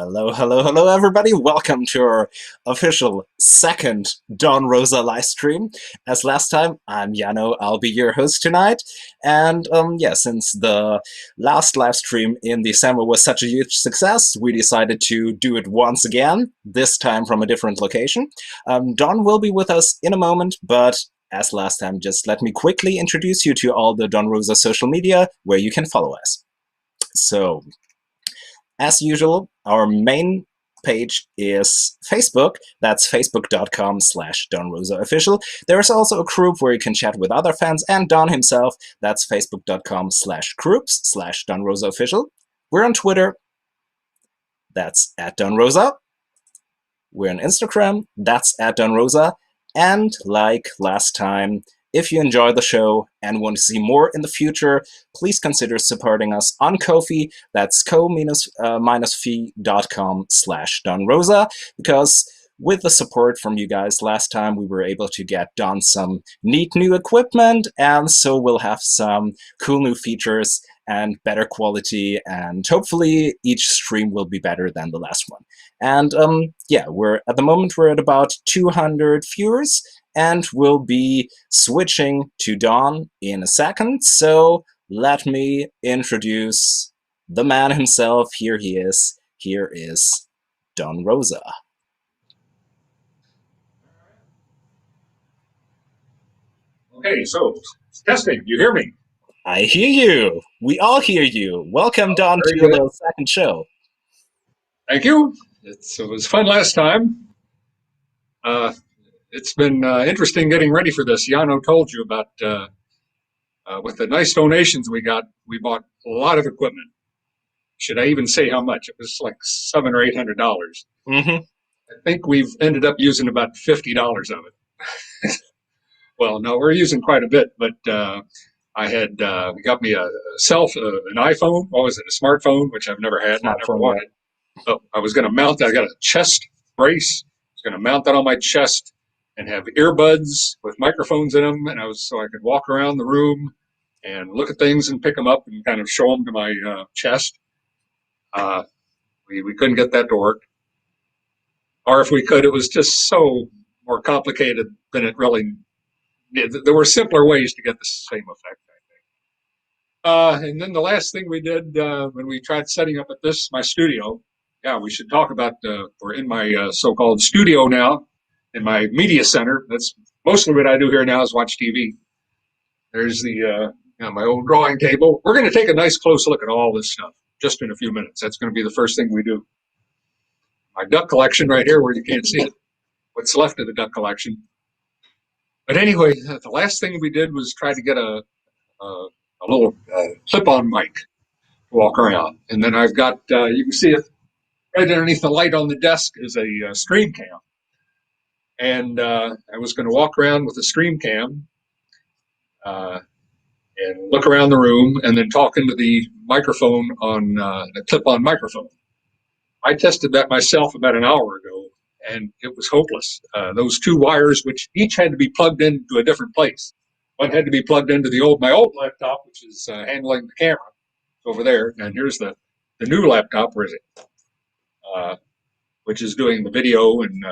Hello, hello, hello, everybody. Welcome to our official second Don Rosa live stream. As last time, I'm Yano. I'll be your host tonight. And yeah, since the last live stream in December was such a huge success, we decided to do it once again, this time from a different location. Don will be with us in a moment, but as last time, just let me quickly introduce you to all the Don Rosa social media where you can follow us. So, as usual, our main page is Facebook. That's facebook.com/DonRosaOfficial. There is also a group where you can chat with other fans and Don himself. That's facebook.com/groups/DonRosaOfficial. We're on Twitter. That's @DonRosa. We're on Instagram. That's @DonRosa. And like last time, if you enjoy the show and want to see more in the future, please consider supporting us on Ko-fi. That's ko-fi.com/DonRosa, because with the support from you guys last time, we were able to get Don some neat new equipment, and so we'll have some cool new features and better quality, and hopefully each stream will be better than the last one. And yeah, at the moment we're at about 200 viewers, and we'll be switching to Don in a second. So let me introduce the man himself. Here he is. Here is Don Rosa. Okay, so testing. You hear me? I hear you. We all hear you. Welcome, Don, to the second show. Thank you. It was fun last time. It's been interesting getting ready for this. Yano told you about with the nice donations we got. We bought a lot of equipment. Should I even say how much? It was like $700 or $800. Mm-hmm. I think we've ended up using about $50 of it. Well, no, we're using quite a bit, but I had got me an iPhone. What was it? A smartphone, which I've never had. And I never wanted. So I was going to mount that. I got a chest brace. I was going to mount that on my chest and have earbuds with microphones in them, and so I could walk around the room and look at things and pick them up and kind of show them to my chest. We couldn't get that to work, or if we could, it was just so more complicated than it really. There were simpler ways to get the same effect, I think. And then the last thing we did when we tried setting up my studio, yeah, we should talk about, we're in my so-called studio now, in my media center. That's mostly what I do here now is watch TV. There's my old drawing table. We're going to take a nice close look at all this stuff just in a few minutes. That's going to be the first thing we do. My duck collection right here where you can't see it. What's left of the duck collection. But anyway, the last thing we did was try to get a little clip-on mic to walk around. And then I've got, you can see it right underneath the light on the desk is a stream cam. And I was going to walk around with a stream cam and look around the room and then talk into the microphone on the clip-on microphone. I tested that myself about an hour ago, and it was hopeless. Those two wires, which each had to be plugged into a different place. One had to be plugged into my old laptop, which is handling the camera over there. And here's the new laptop, where is it? Which is doing the video and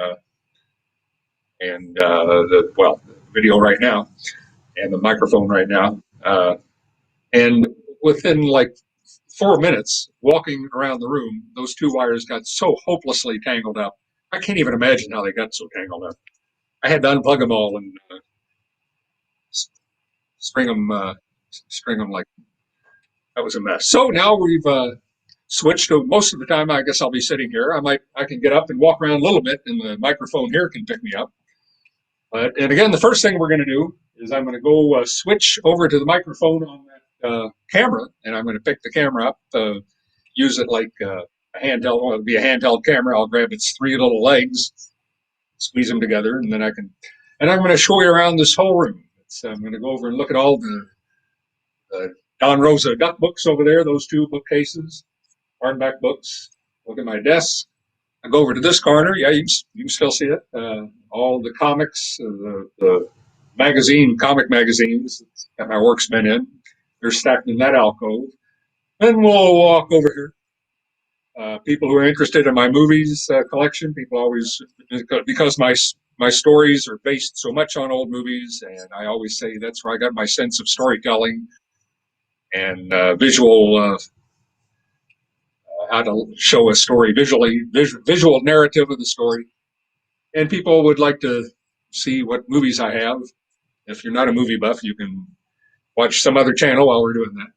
the video right now, and the microphone right now. And within like 4 minutes, walking around the room, those two wires got so hopelessly tangled up. I can't even imagine how they got so tangled up. I had to unplug them all and string them like that was a mess. So now we've switched to most of the time. I guess I'll be sitting here. I can get up and walk around a little bit, and the microphone here can pick me up. And again, the first thing we're going to do is I'm going to go switch over to the microphone on that camera, and I'm going to pick the camera up, use it like a handheld. Well, it'll be a handheld camera. I'll grab its three little legs, squeeze them together, and then and I'm going to show you around this whole room. I'm going to go over and look at all the Don Rosa duck books over there, those two bookcases, hardback books. Look at my desk. I go over to this corner. Yeah, you can still see it. All the comics, the comic magazines that my work's been in. They're stacked in that alcove. Then we'll walk over here People who are interested in my movies collection, people always, because my stories are based so much on old movies, and I always say that's where I got my sense of storytelling and visual, how to show a story visually, visual narrative of the story. And people would like to see what movies I have. If you're not a movie buff, you can watch some other channel while we're doing that.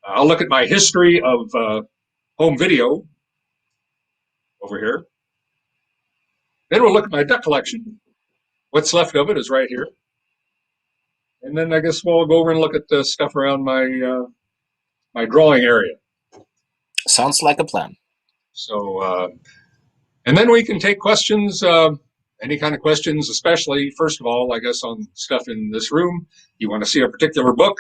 I'll look at my history of home video over here. Then we'll look at my duck collection. What's left of it is right here. And then I guess we'll go over and look at the stuff around my my drawing area. Sounds like a plan. So, and then we can take questions, any kind of questions, especially, first of all, I guess, on stuff in this room. You want to see a particular book?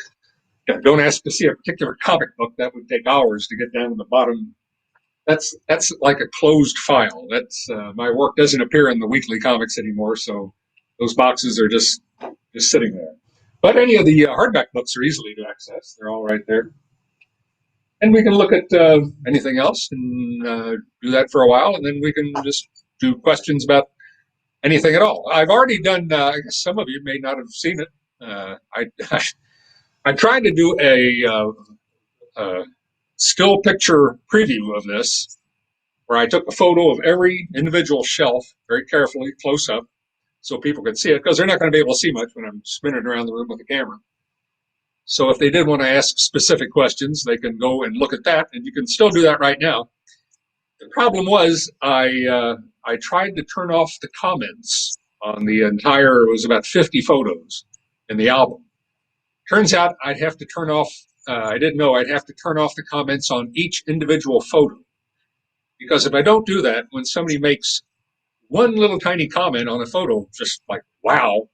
Don't ask to see a particular comic book. That would take hours to get down to the bottom. That's like a closed file. That's my work doesn't appear in the weekly comics anymore, so those boxes are just sitting there. But any of the hardback books are easily to access. They're all right there. And we can look at anything else and do that for a while, and then we can just do questions about anything at all. I've already done, I guess some of you may not have seen it. I tried to do a still picture preview of this, where I took a photo of every individual shelf very carefully, close up, so people could see it, because they're not going to be able to see much when I'm spinning around the room with the camera. So if they did want to ask specific questions, they can go and look at that, and you can still do that right now. The problem was I tried to turn off the comments on the entire, it was about 50 photos in the album. Turns out I'd have to turn off, I didn't know I'd have to turn off the comments on each individual photo. Because if I don't do that, when somebody makes one little tiny comment on a photo, just like, wow,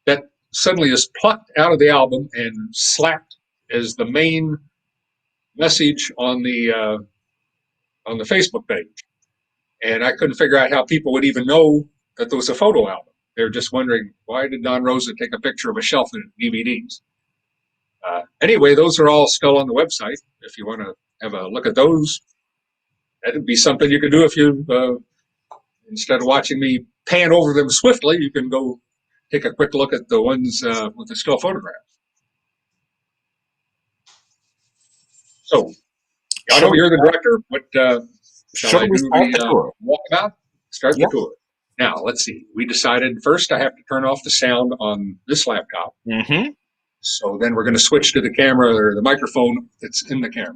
that suddenly is plucked out of the album and slapped as the main message on the Facebook page. And I couldn't figure out how people would even know that there was a photo album. They were just wondering, why did Don Rosa take a picture of a shelf of DVDs? Anyway, those are all still on the website. If you want to have a look at those, that'd be something you could do if you, instead of watching me pan over them swiftly, you can go take a quick look at the ones with the still photographs. So, Yano, you're the director. What shall I do? The walkabout? Start the tour. Now, let's see. We decided first I have to turn off the sound on this laptop. Mm-hmm. So then we're going to switch to the camera or the microphone that's in the camera.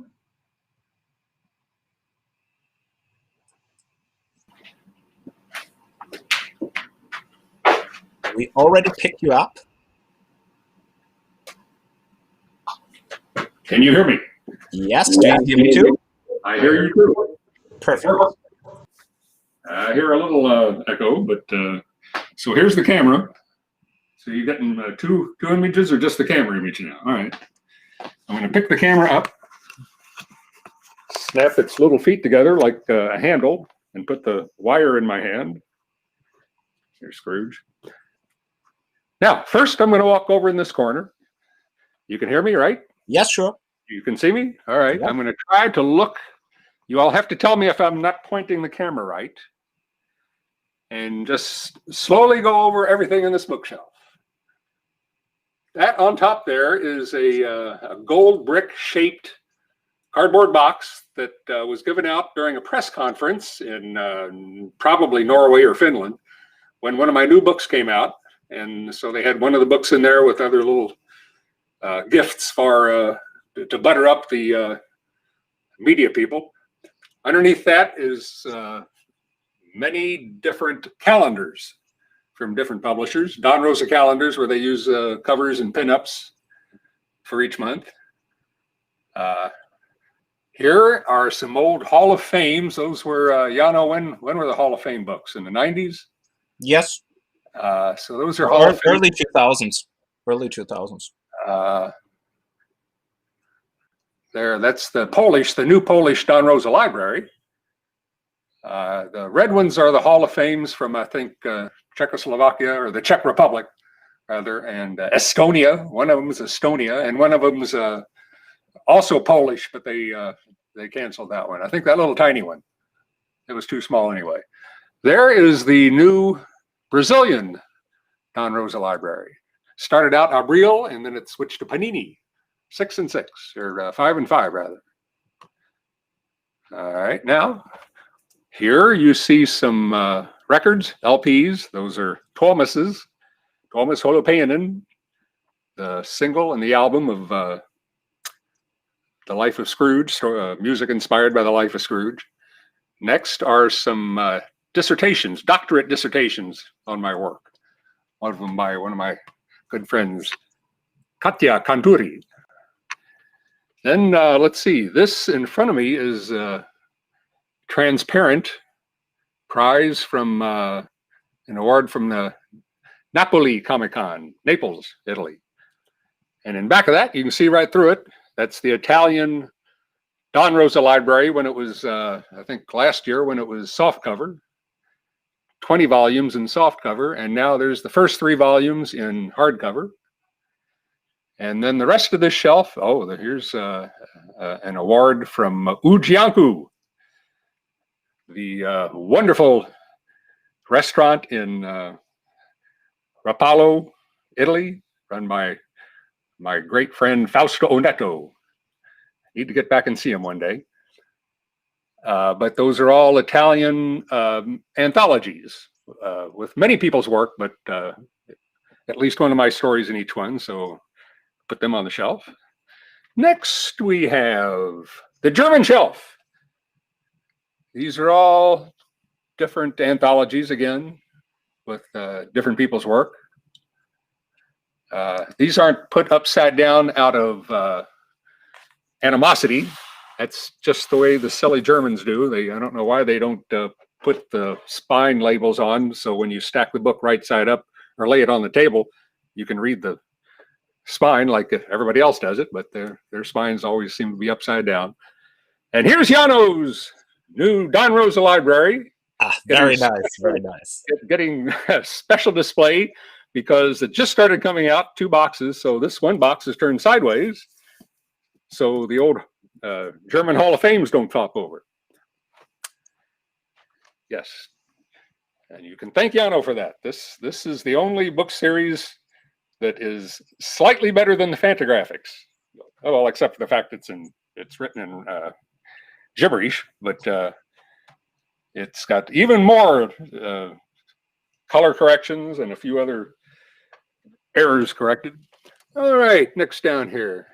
We already picked you up. Can you hear me? Yes, do you hear me too? I hear you too. Perfect. I hear a little echo, but so here's the camera. So you're getting two images or just the camera image now? All right. I'm going to pick the camera up, snap its little feet together like a handle, and put the wire in my hand. Here's Scrooge. Now, first I'm going to walk over in this corner. You can hear me, right? Yes, sure. You can see me? All right. Yep. I'm going to try to look. You all have to tell me if I'm not pointing the camera right. And just slowly go over everything in this bookshelf. That on top there is a gold brick-shaped cardboard box that was given out during a press conference in probably Norway or Finland when one of my new books came out. And so they had one of the books in there with other little gifts for to butter up the media people. Underneath that is many different calendars from different publishers. Don Rosa calendars where they use covers and pinups for each month. Here are some old Hall of Fames. Those were, Yano, when were the Hall of Fame books? In the 90s? Yes. So those are Hall of Fame. Early 2000s. Early 2000s. There, that's the new Polish Don Rosa library. The red ones are the Hall of Fames from, I think, Czechoslovakia, or the Czech Republic, rather, and Estonia. One of them is Estonia, and one of them is also Polish, but they They canceled that one. I think that little tiny one, it was too small anyway. There is the new Brazilian Don Rosa library. Started out Abril, and then it switched to Panini, 6 and 6, or 5 and 5 rather. All right, now here you see some records, LPs. Those are Tuomas's, Tuomas Holopainen, the single and the album of The Life of Scrooge, music inspired by The Life of Scrooge. Next are some dissertations, doctorate dissertations on my work. One of them by one of my good friends, Katja Kanturi. Then let's see, this in front of me is a transparent prize from an award from the Napoli Comic Con, Naples, Italy. And in back of that, you can see right through it, that's the Italian Don Rosa library when it was, I think last year when it was soft cover, 20 volumes in soft cover, and now there's the first 3 volumes in hardcover. And then the rest of this shelf, oh, here's an award from Ujianku, the wonderful restaurant in Rapallo, Italy, run by my great friend Fausto Oneto. Need to get back and see him one day. But those are all Italian anthologies with many people's work, but at least one of my stories in each one. So put them on the shelf. Next, we have the German shelf. These are all different anthologies again with different people's work. These aren't put upside down out of animosity. That's just the way the silly Germans do. I don't know why they don't put the spine labels on, so when you stack the book right side up or lay it on the table, you can read the spine like everybody else does it, but their spines always seem to be upside down. And here's Jano's new Don Rosa library. Very nice, very nice. Getting a special display because it just started coming out, 2 boxes. So this one box is turned sideways, so the old German Hall of Fames don't top over. Yes, and you can thank Jano for that. This is the only book series that is slightly better than the Fantagraphics. Oh, well, except for the fact it's written in gibberish, but it's got even more color corrections and a few other errors corrected. All right, next down here.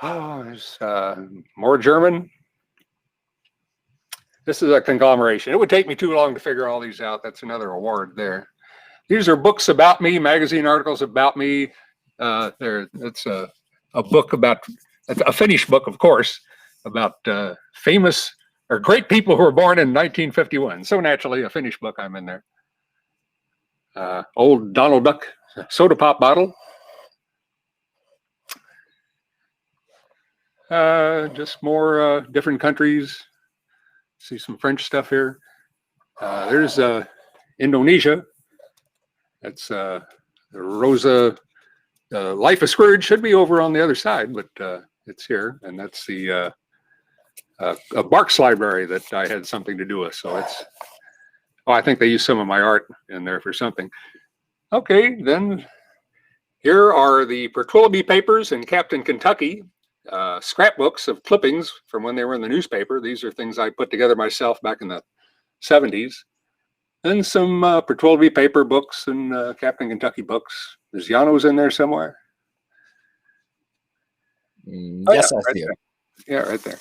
Oh, there's more German. This is a conglomeration. It would take me too long to figure all these out. That's another award there. These are books about me, magazine articles about me. It's a book about, a Finnish book, of course, about famous or great people who were born in 1951. So naturally, a Finnish book, I'm in there. Old Donald Duck soda pop bottle. Just more different countries. See some French stuff here. There's Indonesia. That's the Rosa. Life of Scrooge should be over on the other side, but it's here, and that's the a Barks library that I had something to do with. So it's. Oh, I think they used some of my art in there for something. Okay, then here are the Pertwilloughby papers in Captain Kentucky. Scrapbooks of clippings from when they were in the newspaper. These are things I put together myself back in the 70s. Then some Pertwilloughby paper books and Captain Kentucky books. There's Jano's in there somewhere. Yes, yeah, I see it. Yeah, right there.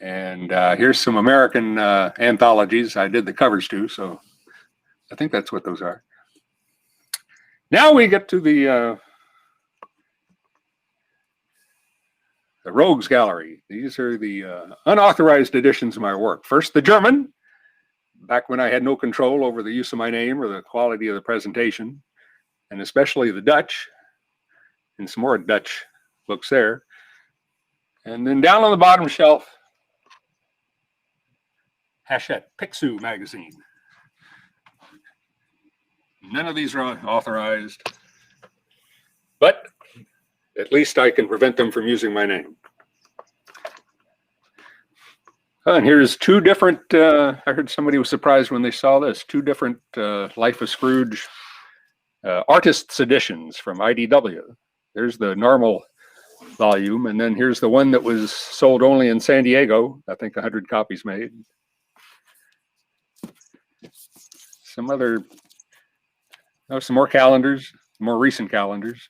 And here's some American anthologies. I did the covers too, so I think that's what those are. Now we get to the Rogues Gallery. These are the unauthorized editions of my work. First, the German, back when I had no control over the use of my name or the quality of the presentation, and especially the Dutch, and some more Dutch books there. And then down on the bottom shelf, Hachette Picsou magazine. None of these are authorized, but at least I can prevent them from using my name. And here's two different, I heard somebody was surprised when they saw this, two different Life of Scrooge artists editions from IDW. There's the normal volume, and then here's the one that was sold only in San Diego. I think 100 copies made. Some other, some more calendars, more recent calendars.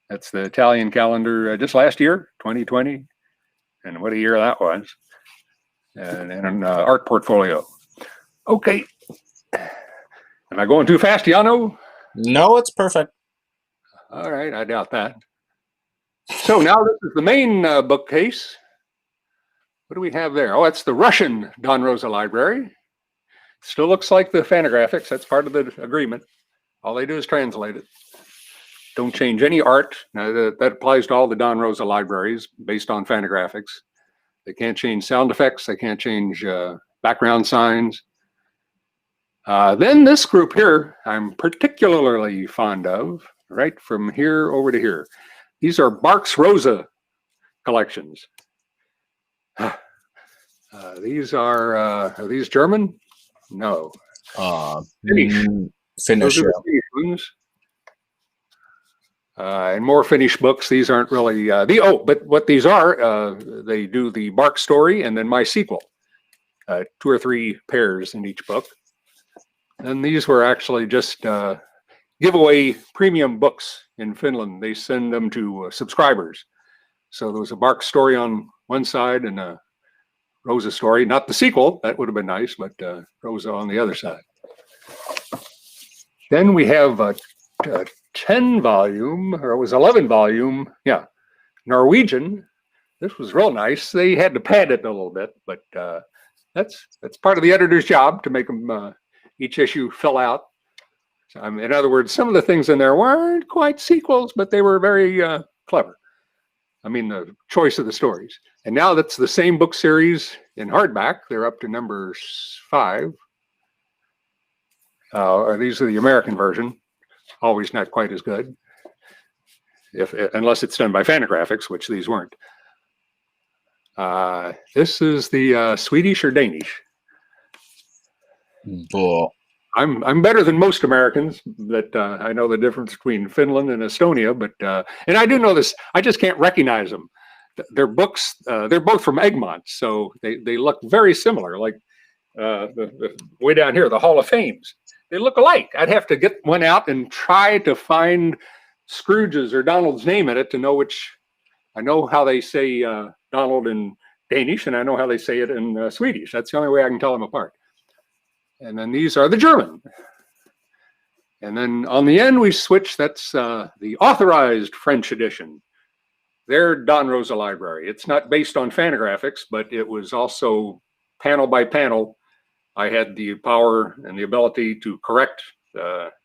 That's the Italian calendar just last year, 2020, and what a year that was. And an art portfolio. Okay. Am I going too fast, Yano? No, it's perfect. All right, I doubt that. So now this is the main bookcase. What do we have there? Oh, it's the Russian Don Rosa Library. Still looks like the Fantagraphics. That's part of the agreement. All they do is translate it. Don't change any art. Now, that applies to all the Don Rosa libraries based on Fantagraphics. They can't change sound effects. They can't change background signs. Then this group here, I'm particularly fond of, right from here over to here. These are Barks Rosa collections. These are these German? No. Finnish. Finnish, Those are the Finnish ones. And more Finnish books. These aren't really but what these are, they do the Bark story and then my sequel. 2 or 3 pairs in each book. And these were actually just giveaway premium books in Finland. They send them to subscribers. So there was a Bark story on one side and a Rosa story, not the sequel. That would have been nice, but Rosa on the other side. Then we have a 10 volume, or it was 11 volume, Norwegian. This was real nice. They had to pad it a little bit, but that's part of the editor's job to make them each issue fill out. So, in other words, some of the things in there weren't quite sequels, but they were very clever. I mean, the choice of the stories. And now that's the same book series in hardback. They're up to number 5. These are the American version. Always not quite as good, unless it's done by Fantagraphics, which these weren't. This is the Swedish or Danish. Bull. I'm better than most Americans that I know the difference between Finland and Estonia, but and I do know this. I just can't recognize them. Their books, they're both from Egmont, so they look very similar. Like the way down here, the Hall of Fames. They look alike. I'd have to get one out and try to find Scrooge's or Donald's name in it to know which. I know how they say Donald in Danish, and I know how they say it in Swedish. That's the only way I can tell them apart. And then these are the German. And then on the end, we switch. That's the authorized French edition. Their Don Rosa library. It's not based on Fantagraphics, but it was also panel by panel. I had the power and the ability to correct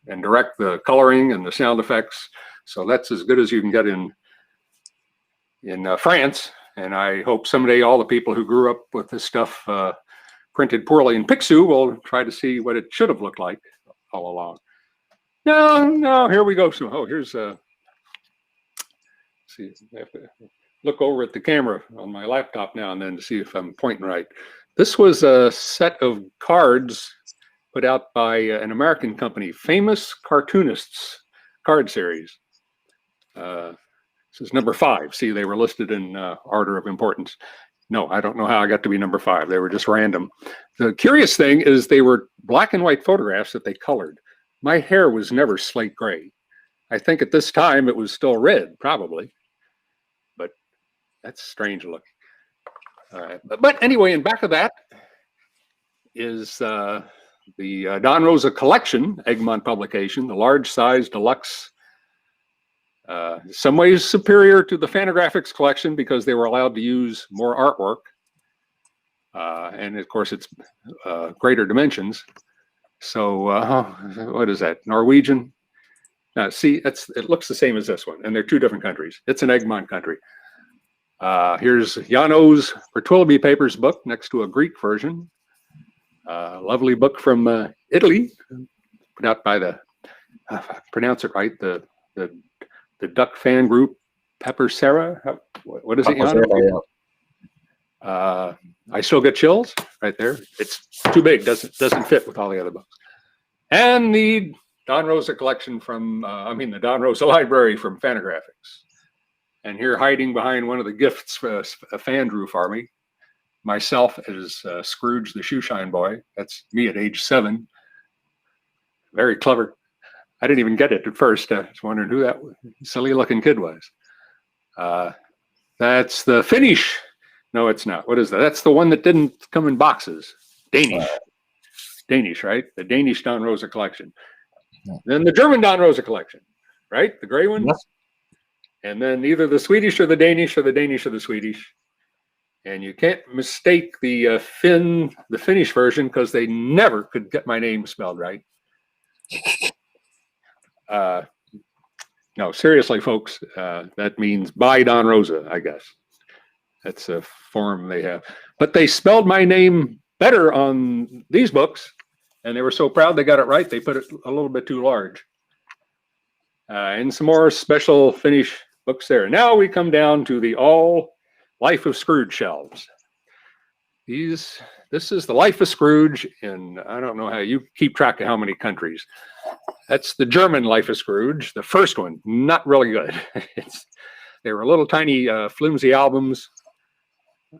and direct the coloring and the sound effects. So that's as good as you can get in France. And I hope someday all the people who grew up with this stuff printed poorly in Picsou will try to see what it should have looked like all along. No, here we go. So, here's see, I have to look over at the camera on my laptop now and then to see if I'm pointing right. This was a set of cards put out by an American company, Famous Cartoonists card series. This is number 5. See, they were listed in order of importance. No, I don't know how I got to be number 5. They were just random. The curious thing is they were black and white photographs that they colored. My hair was never slate gray. I think at this time it was still red, probably. But that's strange looking. But anyway, in back of that is the Don Rosa collection, Egmont publication, the large size deluxe. Some ways superior to the Fantagraphics collection because they were allowed to use more artwork. And of course, it's greater dimensions. So what is that? Norwegian? See, it looks the same as this one, and they're 2 different countries. It's an Egmont country. Here's Jano's Bertolbi Papers book next to a Greek version. Lovely book from Italy, put out by the, pronounce it right, the Duck fan group, Pepper Sarah. What is it, Papa Jan? Vera, I still get chills right there. It's too big. Doesn't fit with all the other books. And the Don Rosa collection from, the Don Rosa library from Fantagraphics. And here, hiding behind one of the gifts a fan drew for me, myself as Scrooge the Shoeshine Boy. That's me at age 7. Very clever. I didn't even get it at first. I was wondering who that silly-looking kid was. That's the Finnish. No, it's not. What is that? That's the one that didn't come in boxes. Danish. Danish, right? The Danish Don Rosa collection. Yeah. Then the German Don Rosa collection, right? The gray one. Yes. And then either the Swedish or the Danish or the Danish or the Swedish. And you can't mistake the Finnish version because they never could get my name spelled right. No, seriously, folks, that means by Don Rosa, I guess. That's a form they have. But they spelled my name better on these books, and they were so proud they got it right, they put it a little bit too large. And some more special Finnish books there. Now we come down to the all Life of Scrooge shelves. This is the Life of Scrooge in, I don't know how you keep track of how many countries. That's the German Life of Scrooge, the first one, not really good. They were little tiny flimsy albums,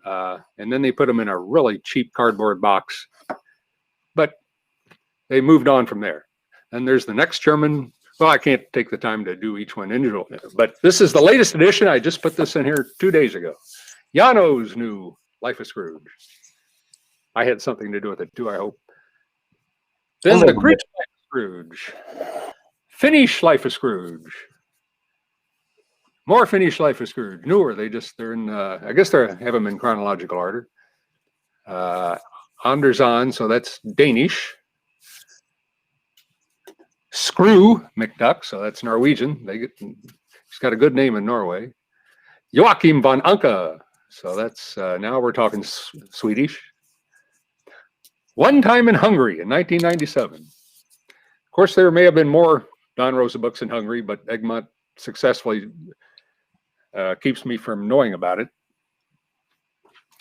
and then they put them in a really cheap cardboard box. But they moved on from there. And there's the next German. Well, I can't take the time to do each one individually, but this is the latest edition. I just put this in here 2 days ago. Jano's new Life of Scrooge. I had something to do with it too, I hope. Then the Greek Life of Scrooge. Finnish Life of Scrooge. More Finnish Life of Scrooge. Newer. They're in, I guess they have them in chronological order. Andersson, so that's Danish. Screw McDuck, so that's Norwegian. He's got a good name in Norway. Joachim von Anka, so that's now we're talking Swedish. One Time in Hungary in 1997. Of course, there may have been more Don Rosa books in Hungary, but Egmont successfully keeps me from knowing about it.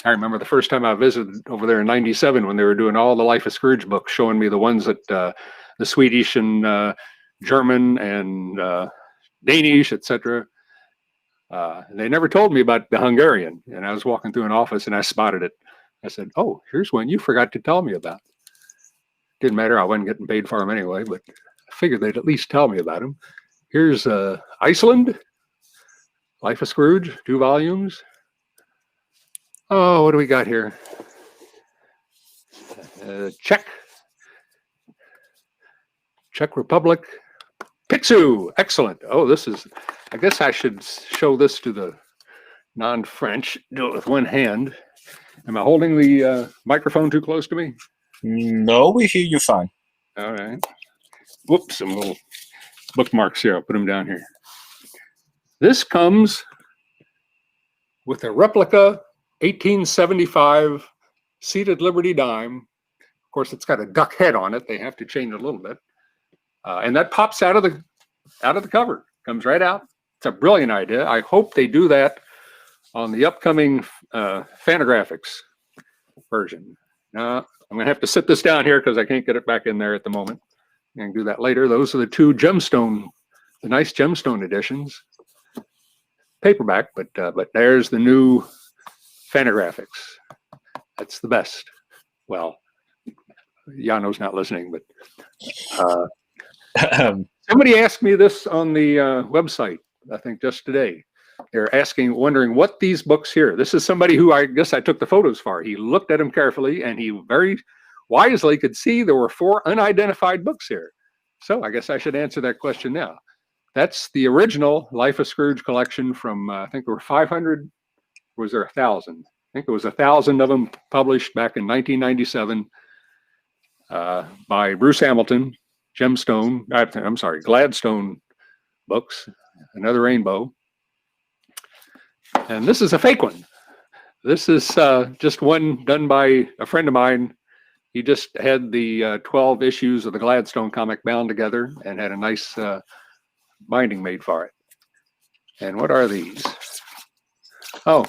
I remember the first time I visited over there in 97 when they were doing all the Life of Scrooge books, showing me the ones that the Swedish and German and Danish, etc. They never told me about the Hungarian, and I was walking through an office and I spotted it. I said, "Oh, here's one you forgot to tell me about." Didn't matter, I wasn't getting paid for them anyway, but I figured they'd at least tell me about them. Here's Iceland, Life of Scrooge, 2 volumes. Oh, what do we got here? Czech Republic. Pitsu, excellent. Oh, this is, I guess I should show this to the non-French. Do it with one hand. Am I holding the microphone too close to me? No, we hear you fine. All right. Whoops, some little bookmarks here. I'll put them down here. This comes with a replica 1875 seated Liberty dime. Of course, it's got a duck head on it. They have to change it a little bit. And that pops out of the cover. Comes right out. It's a brilliant idea. I hope they do that on the upcoming Fantagraphics version. Now, I'm going to have to sit this down here because I can't get it back in there at the moment. I'm going to do that later. Those are the 2 the nice gemstone editions. Paperback, but there's the new Fantagraphics. That's the best. Well, Jano's not listening, but somebody asked me this on the website, I think just today. They're wondering what these books here. This is somebody who I guess I took the photos for. He looked at them carefully and he very wisely could see there were 4 unidentified books here. So I guess I should answer that question now. That's the original Life of Scrooge collection from, I think there were 500, or was there 1,000? I think there was 1,000 of them published back in 1997 by Bruce Hamilton, Gladstone Books, Another Rainbow. And this is a fake one. This is just one done by a friend of mine. He just had the 12 issues of the Gladstone comic bound together and had a nice binding made for it. And what are these? Oh,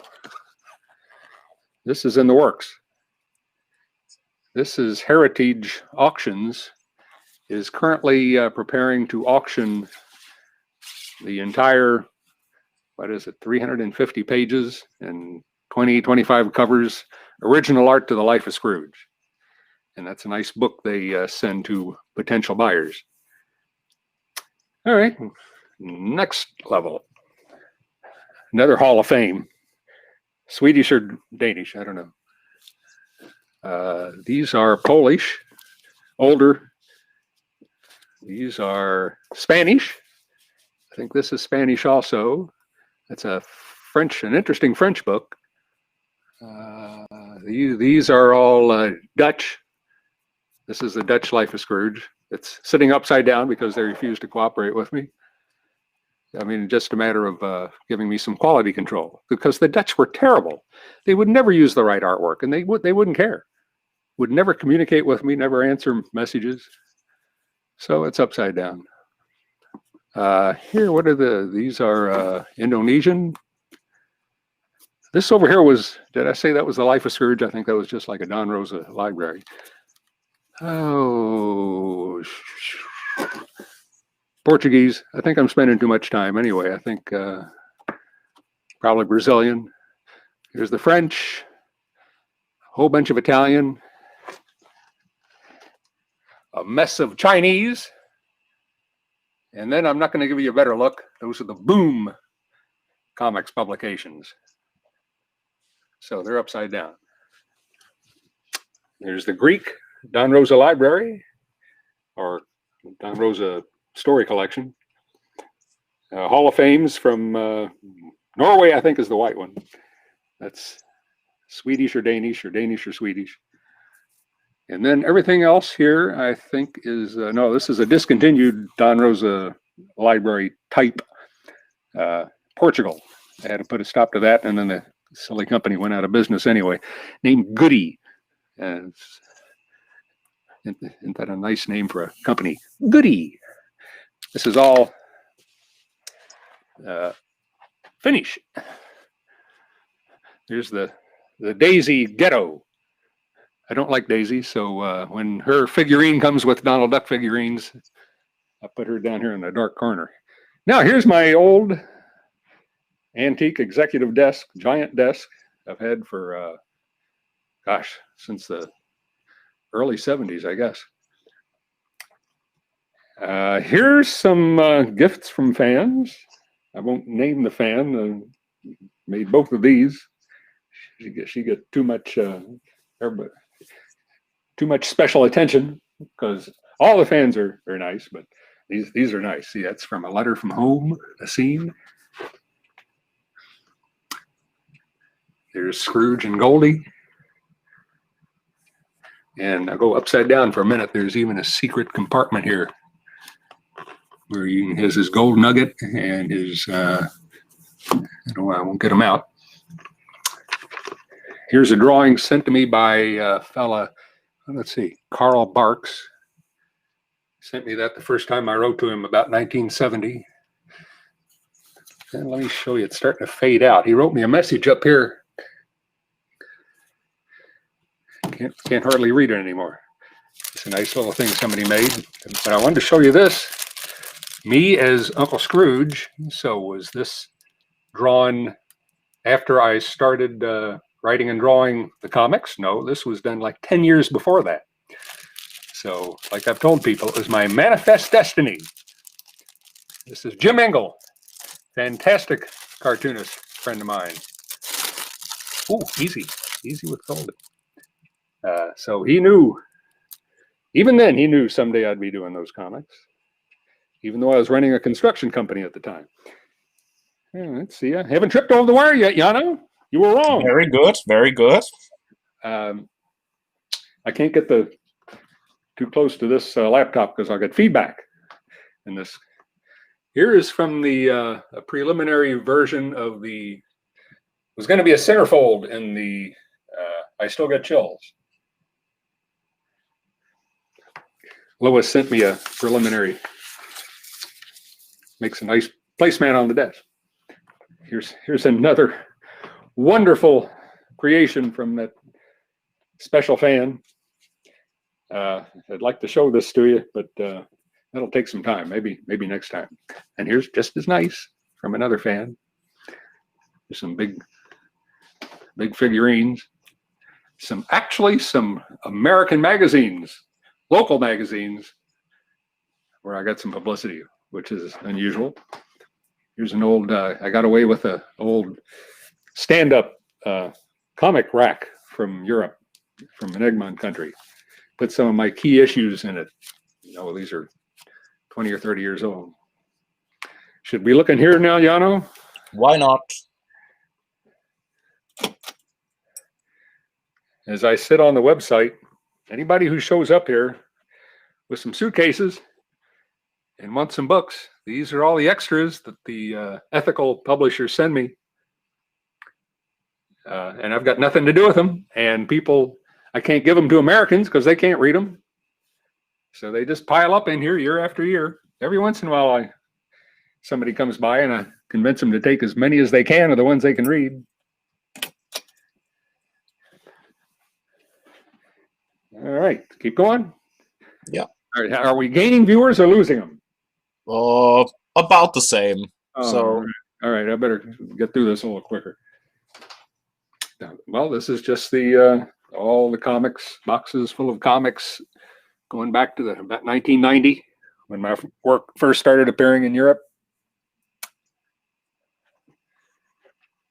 this is in the works. This is Heritage Auctions is currently preparing to auction the entire, 350 pages and 25 covers, original art to the Life of Scrooge. And that's a nice book they send to potential buyers. All right, next level. Another Hall of Fame. Swedish or Danish, I don't know. These are Polish, older. These are Spanish. I think this is Spanish also. It's a French, an interesting French book. These are all Dutch. This is the Dutch Life of Scrooge. It's sitting upside down because they refuse to cooperate with me. I mean, just a matter of giving me some quality control, because the Dutch were terrible. They would never use the right artwork, and they wouldn't care. Would never communicate with me, never answer messages. So it's upside down. Here, what are these are Indonesian. This over here was, did I say that was the Life of Scrooge? I think that was just like a Don Rosa library. Oh, Portuguese. I think I'm spending too much time anyway. I think probably Brazilian. Here's the French, a whole bunch of Italian, a mess of Chinese. And then I'm not going to give you a better look. Those are the Boom Comics publications. So they're upside down. There's the Greek Don Rosa Library, or Don Rosa Story Collection. Hall of Fames from Norway, I think, is the white one. That's Swedish or Danish or Swedish. And then everything else here, I think, is, no, this is a discontinued Don Rosa Library type. Portugal. I had to put a stop to that, and then the silly company went out of business anyway. Named Goody. Isn't that a nice name for a company? Goody. This is all Finnish. Here's the Daisy Ghetto. I don't like Daisy, so when her figurine comes with Donald Duck figurines, I put her down here in the dark corner. Now, here's my old antique executive desk, giant desk I've had for, gosh, since the early 70s, I guess. Here's some gifts from fans. I won't name the fan. Made both of these. She got too much special attention, because all the fans are nice, but these are nice. See, that's from A Letter from Home, a scene. There's Scrooge and Goldie. And I'll go upside down for a minute. There's even a secret compartment here where he has his gold nugget and his, I won't get them out. Here's a drawing sent to me by a fella, let's see, Carl Barks. Sent me that the first time I wrote to him about 1970. And let me show you, it's starting to fade out. He wrote me a message up here. Can't hardly read it anymore. It's a nice little thing somebody made. But I wanted to show you this. Me as Uncle Scrooge. So was this drawn after I started writing and drawing the comics? No, this was done like 10 years before that. So, like I've told people, it was my manifest destiny. This is Jim Engel, fantastic cartoonist friend of mine. Oh, easy with folding. So he knew, even then, he knew someday I'd be doing those comics, even though I was running a construction company at the time. Let's see, I haven't tripped over the wire yet, Yano. You were wrong. Very good, very good. I can't get too close to this laptop because I'll get feedback in this. Here is from the a preliminary version of it was going to be a centerfold in the I Still Get Chills. Lois sent me a preliminary. Makes a nice placemat on the desk. Here's another wonderful creation from that special fan. I'd like to show this to you, but that'll take some time. Maybe next time. And here's just as nice from another fan. There's some big figurines. Some American magazines, local magazines, where I got some publicity, which is unusual. Here's an old, I got away with an old stand-up comic rack from Europe, from an Egmont country. Put some of my key issues in it. You know, these are 20 or 30 years old. Should we look in here now, Yano? Why not? As I sit on the website, anybody who shows up here with some suitcases and wants some books, these are all the extras that the ethical publishers send me. And I've got nothing to do with them. And people, I can't give them to Americans because they can't read them. So they just pile up in here year after year. Every once in a while, somebody comes by and I convince them to take as many as they can of the ones they can read. All right, keep going. Yeah. All right, are we gaining viewers or losing them? About the same. Oh, So, all right, I better get through this a little quicker. Well, this is just the all the comics, boxes full of comics going back to about 1990 when my work first started appearing in Europe.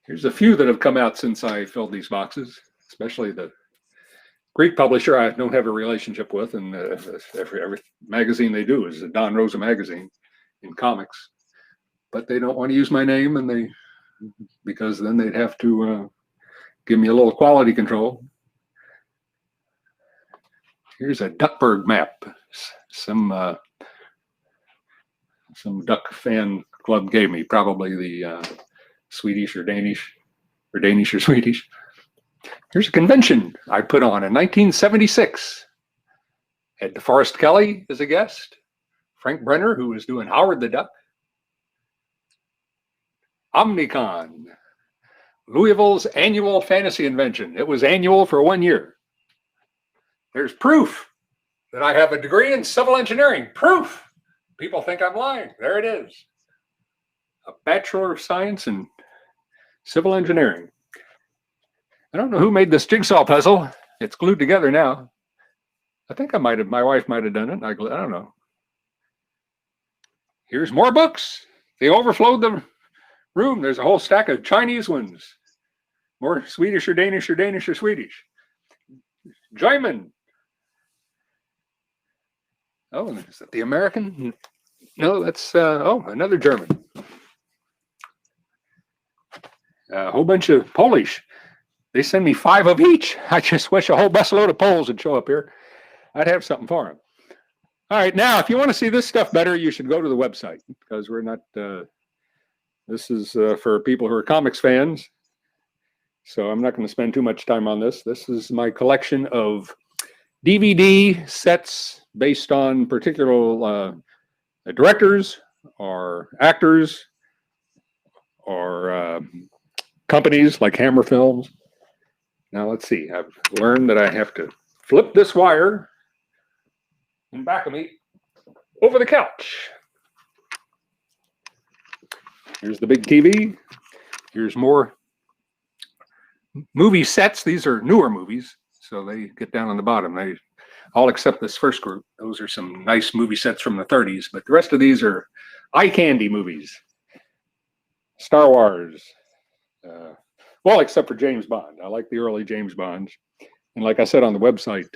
Here's a few that have come out since I filled these boxes, especially the Greek publisher I don't have a relationship with, and every magazine they do is a Don Rosa magazine in comics, but they don't want to use my name, and because then they'd have to give me a little quality control. Here's a Duckburg map. Some duck fan club gave me, probably the Swedish or Danish, or Danish or Swedish. Here's a convention I put on in 1976. Had DeForest Kelley as a guest, Frank Brenner, who was doing Howard the Duck, Omnicon, Louisville's annual fantasy invention. It was annual for 1 year. There's proof that I have a degree in civil engineering. Proof. People think I'm lying. There it is. A Bachelor of Science in Civil Engineering. I don't know who made this jigsaw puzzle. It's glued together now. I think my wife might have done it. I don't know. Here's more books. They overflowed the room. There's a whole stack of Chinese ones. More Swedish or Danish or Danish or Swedish. German. Oh, is that the American? No, that's, another German. A whole bunch of Polish. They send me 5 of each. I just wish a whole busload of Poles would show up here. I'd have something for them. All right, now, if you want to see this stuff better, you should go to the website, because we're not, this is for people who are comics fans. So I'm not going to spend too much time on this. This is my collection of DVD sets based on particular directors or actors or companies like Hammer Films. Now let's see, I've learned that I have to flip this wire in back of me over the couch. Here's the big TV. Here's more movie sets. These are newer movies, so they get down on the bottom. They all except this first group. Those are some nice movie sets from the 30s, but the rest of these are eye candy movies. Star Wars. Well, except for James Bond. I like the early James Bonds. And like I said on the website,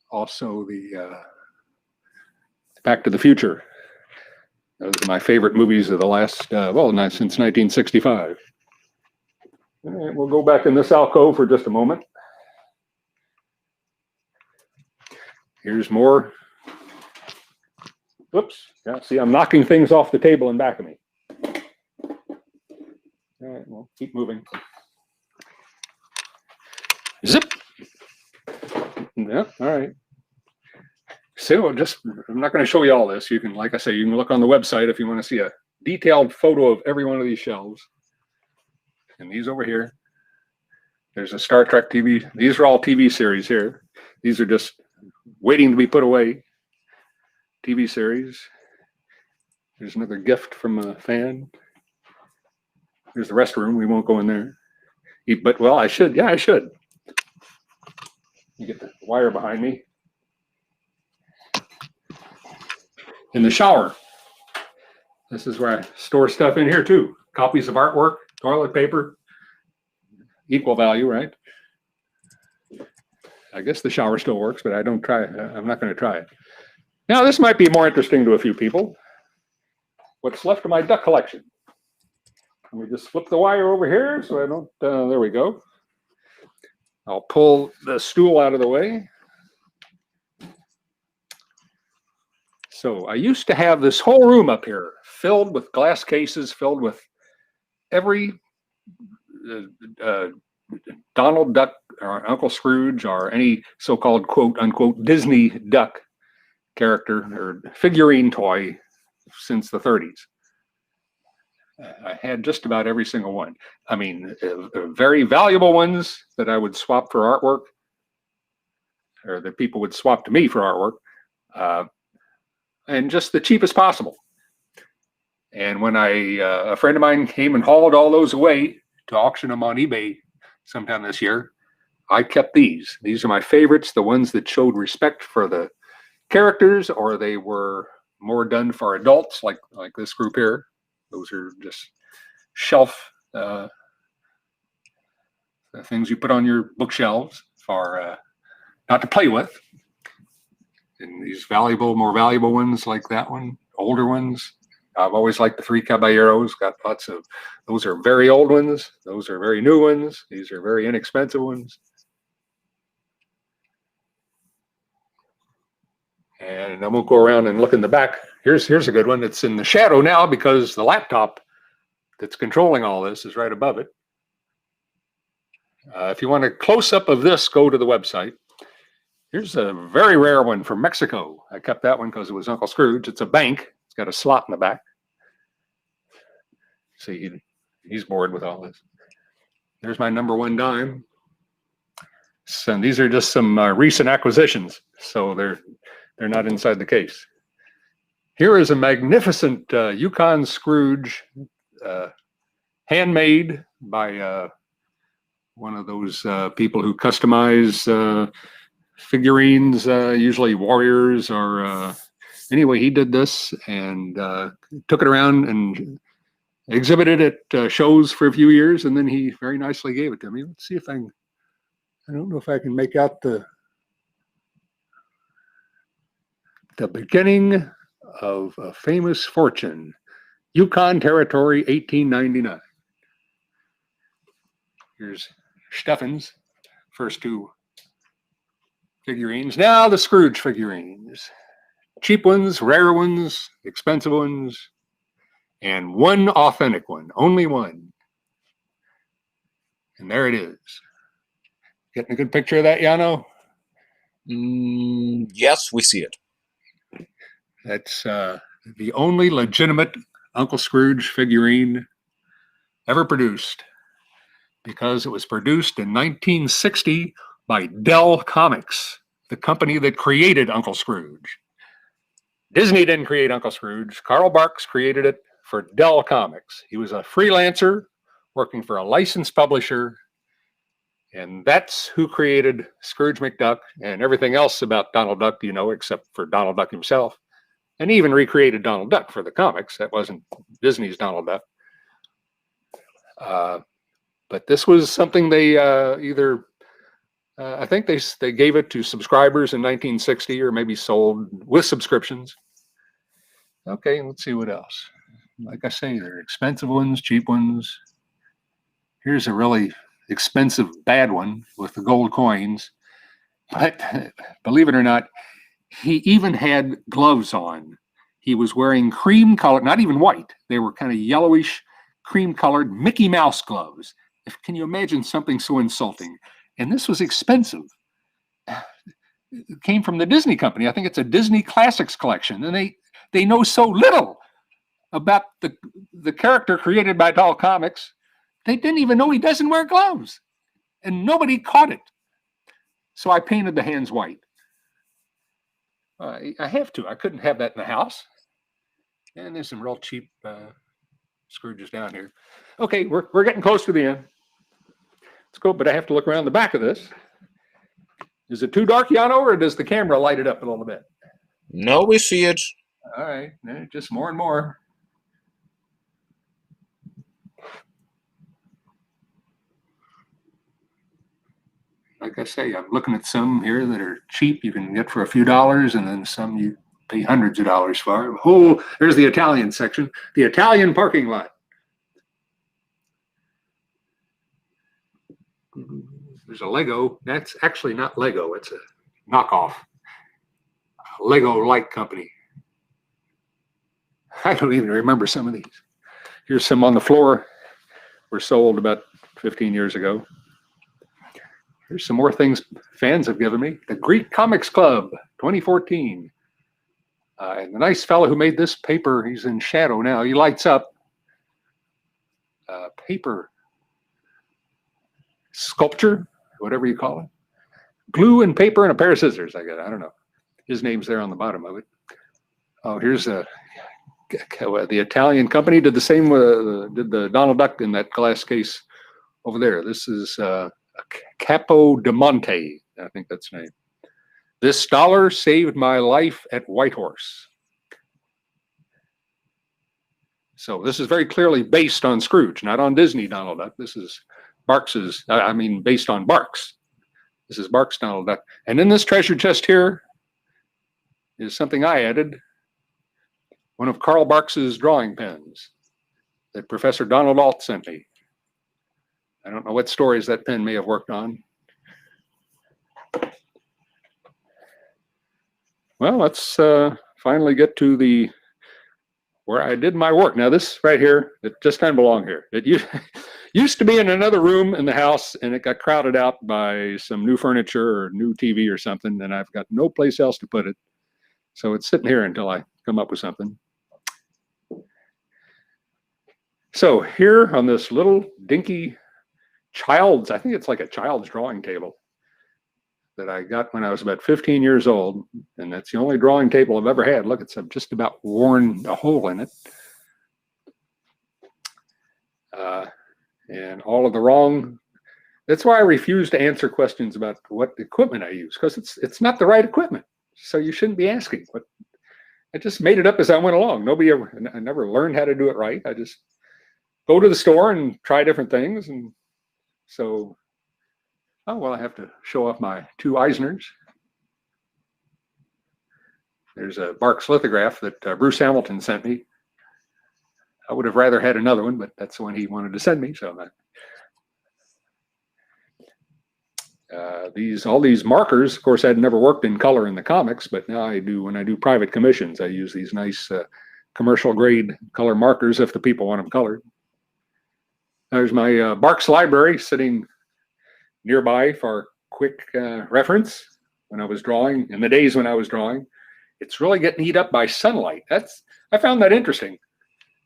also the Back to the Future. Those are my favorite movies of the last, since 1965. All right, we'll go back in this alcove for just a moment. Here's more. Whoops. Yeah, see, I'm knocking things off the table in back of me. All right, well, keep moving. Zip. Yeah, all right. So I'm not going to show you all this. You can, like I say, you can look on the website if you want to see a detailed photo of every one of these shelves. And these over here. There's a Star Trek TV. These are all TV series here. These are just waiting to be put away. TV series. There's another gift from a fan. There's the restroom. We won't go in there. But, well, I should. Yeah, I should. You get the wire behind me. In the shower. This is where I store stuff in here, too. Copies of artwork, toilet paper. Equal value, right? I guess the shower still works, but I don't try it. I'm not going to try it. Now, this might be more interesting to a few people. What's left of my duck collection. Let me just flip the wire over here so I don't, there we go. I'll pull the stool out of the way. So I used to have this whole room up here filled with glass cases, filled with every Donald Duck or Uncle Scrooge or any so-called quote unquote Disney duck character or figurine toy since the 30s. I had just about every single one. I mean, very valuable ones that I would swap for artwork, or that people would swap to me for artwork, and just the cheapest possible. And when a friend of mine came and hauled all those away to auction them on eBay sometime this year, I kept these. These are my favorites, the ones that showed respect for the characters, or they were more done for adults, like this group here. Those are just shelf things you put on your bookshelves for not to play with. And these more valuable ones like that one, older ones. I've always liked the Three Caballeros. Got lots of, those are very old ones. Those are very new ones. These are very inexpensive ones. And then we'll go around and look in the back. Here's a good one. It's in the shadow now because the laptop that's controlling all this is right above it. If you want a close-up of this, go to the website. Here's a very rare one from Mexico. I kept that one because it was Uncle Scrooge. It's a bank. It's got a slot in the back. See, he's bored with all this. There's my number one dime. And these are just some recent acquisitions, so they're not inside the case. Here is a magnificent Yukon Scrooge, handmade by one of those people who customize figurines, usually warriors or anyway, he did this and took it around and exhibited at shows for a few years, and then he very nicely gave it to me. Let's see if I don't know if I can make out the beginning of a famous fortune, Yukon Territory, 1899. Here's Steffen's first two figurines. Now the Scrooge figurines. Cheap ones, rare ones, expensive ones, and one authentic one, only one. And there it is. Getting a good picture of that, Yano? Yes, we see it. That's the only legitimate Uncle Scrooge figurine ever produced, because it was produced in 1960 by Dell Comics, the company that created Uncle Scrooge. Disney didn't create Uncle Scrooge. Carl Barks created it for Dell Comics. He was a freelancer working for a licensed publisher, and that's who created Scrooge McDuck and everything else about Donald Duck, you know, except for Donald Duck himself. And he even recreated Donald Duck for the comics. That wasn't Disney's Donald Duck. But this was something they I think they gave it to subscribers in 1960, or maybe sold with subscriptions. Okay, let's see what else. Like I say, there are expensive ones, cheap ones. Here's a really expensive bad one with the gold coins. But believe it or not, he even had gloves on. He was wearing cream colored, not even white. They were kind of yellowish, cream colored Mickey Mouse gloves. Can you imagine something so insulting? And this was expensive. It came from the Disney company. I think it's a Disney Classics collection. And they know so little about the character created by Doll Comics They didn't even know he doesn't wear gloves. And nobody caught it. So I painted the hands white. I have to. I couldn't have that in the house. And there's some real cheap Scrooges down here. Okay, we're getting close to the end. Let's go, but I have to look around the back of this. Is it too dark, Yano, or does the camera light it up a little bit? No, we see it. All right, just more and more. Like I say, I'm looking at some here that are cheap. You can get for a few dollars, and then some you pay hundreds of dollars for. Oh, there's the Italian section, the Italian parking lot. There's a Lego. That's actually not Lego. It's a knockoff. Lego-like company. I don't even remember some of these. Here's some on the floor. Were sold about 15 years ago. Here's some more things fans have given me. The Greek Comics Club, 2014. And the nice fellow who made this paper, he's in shadow now. He lights up. Paper sculpture, whatever you call it. Glue and paper and a pair of scissors, I guess. I don't know. His name's there on the bottom of it. Oh, here's the Italian company did the same. Did the Donald Duck in that glass case over there. This is Capo di Monte. I think that's the name. This dollar saved my life at Whitehorse. So this is very clearly based on Scrooge, not on Disney Donald Duck. This is Barks's, based on Barks. This is Barks Donald Duck. And in this treasure chest here is something I added. One of Carl Barks's drawing pens that Professor Donald Alt sent me. I don't know what stories that pen may have worked on. Well, let's finally get to where I did my work. Now this right here, it just kind of belonged here. It used to be in another room in the house, and it got crowded out by some new furniture or new TV or something, and I've got no place else to put it. So it's sitting here until I come up with something. So here on this little dinky I think it's like a child's drawing table that I got when I was about 15 years old. And that's the only drawing table I've ever had. Look, it's just about worn a hole in it. And all of the wrong, that's why I refuse to answer questions about what equipment I use, because it's not the right equipment. So you shouldn't be asking. But I just made it up as I went along. I never learned how to do it right. I just go to the store and try different things. And so, oh, well, I have to show off my two Eisners. There's a Barks lithograph that Bruce Hamilton sent me. I would have rather had another one, but that's the one he wanted to send me. So all these markers, of course, I'd never worked in color in the comics, but now I do. When I do private commissions, I use these nice commercial grade color markers if the people want them colored. There's my Barks library sitting nearby for quick reference when I was drawing, in the days when I was drawing. It's really getting heat up by sunlight. I found that interesting.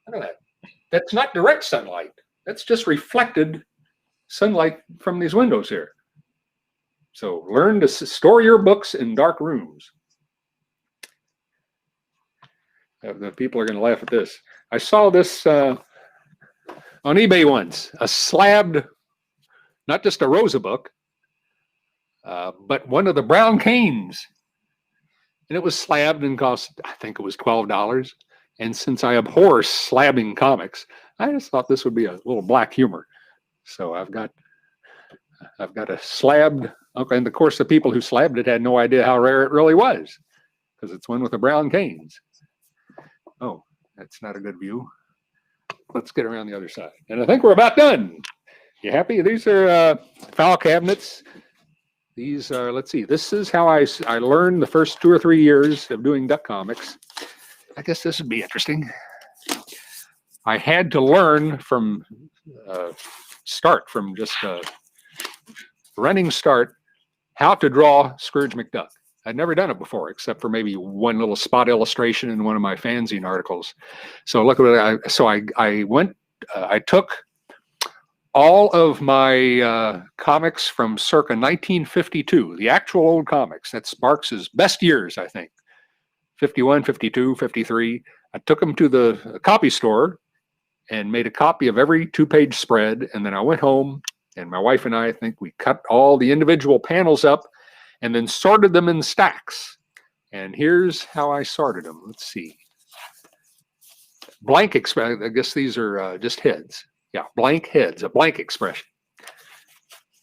Look at that. That's not direct sunlight. That's just reflected sunlight from these windows here. So learn to store your books in dark rooms. The people are going to laugh at this. I saw this on eBay once, a slabbed, not just a Rosa book, but one of the Brown Canes. And it was slabbed and cost, I think it was $12. And since I abhor slabbing comics, I just thought this would be a little black humor. So I've got a slabbed, okay, and of course the people who slabbed it had no idea how rare it really was, because it's one with the Brown Canes. Oh, that's not a good view. Let's get around the other side. And I think we're about done. You happy? These are file cabinets. These are, let's see, this is how I learned the first 2 or 3 years of doing duck comics. I guess this would be interesting. I had to learn from just running start, how to draw Scrooge McDuck. I'd never done it before, except for maybe one little spot illustration in one of my fanzine articles. So look at it. I took all of my comics from circa 1952, the actual old comics. That's Marx's best years, I think. 51, 52, 53. I took them to the copy store and made a copy of every 2-page spread. And then I went home, and my wife and I think we cut all the individual panels up and then sorted them in stacks. And here's how I sorted them. Let's see. Blank expression. I guess these are just heads. Yeah, blank heads, a blank expression.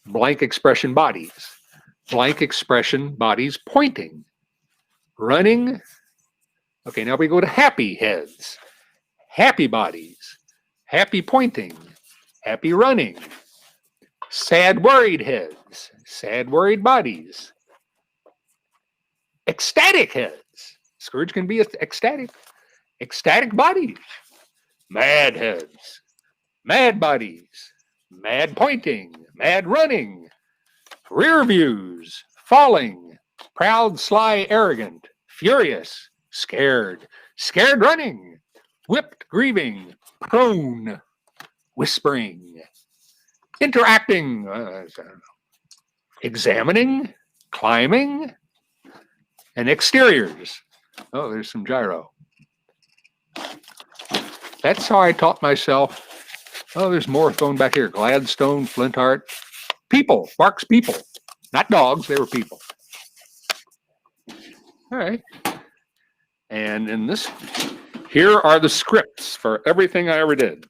Blank expression bodies. Blank expression bodies pointing. Running. Okay, now we go to happy heads. Happy bodies. Happy pointing. Happy running. Sad worried heads. Sad worried bodies. Ecstatic heads. Scrooge can be ecstatic. Ecstatic bodies. Mad heads. Mad bodies. Mad pointing. Mad running. Rear views. Falling. Proud, sly, arrogant. Furious. Scared. Scared running. Whipped, grieving. Prone. Whispering. Interacting. Examining. Climbing. And exteriors. Oh, there's some gyro. That's how I taught myself. Oh, there's more thrown back here. Gladstone, Flintheart. People. Mark's people. Not dogs. They were people. All right. And in this, here are the scripts for everything I ever did.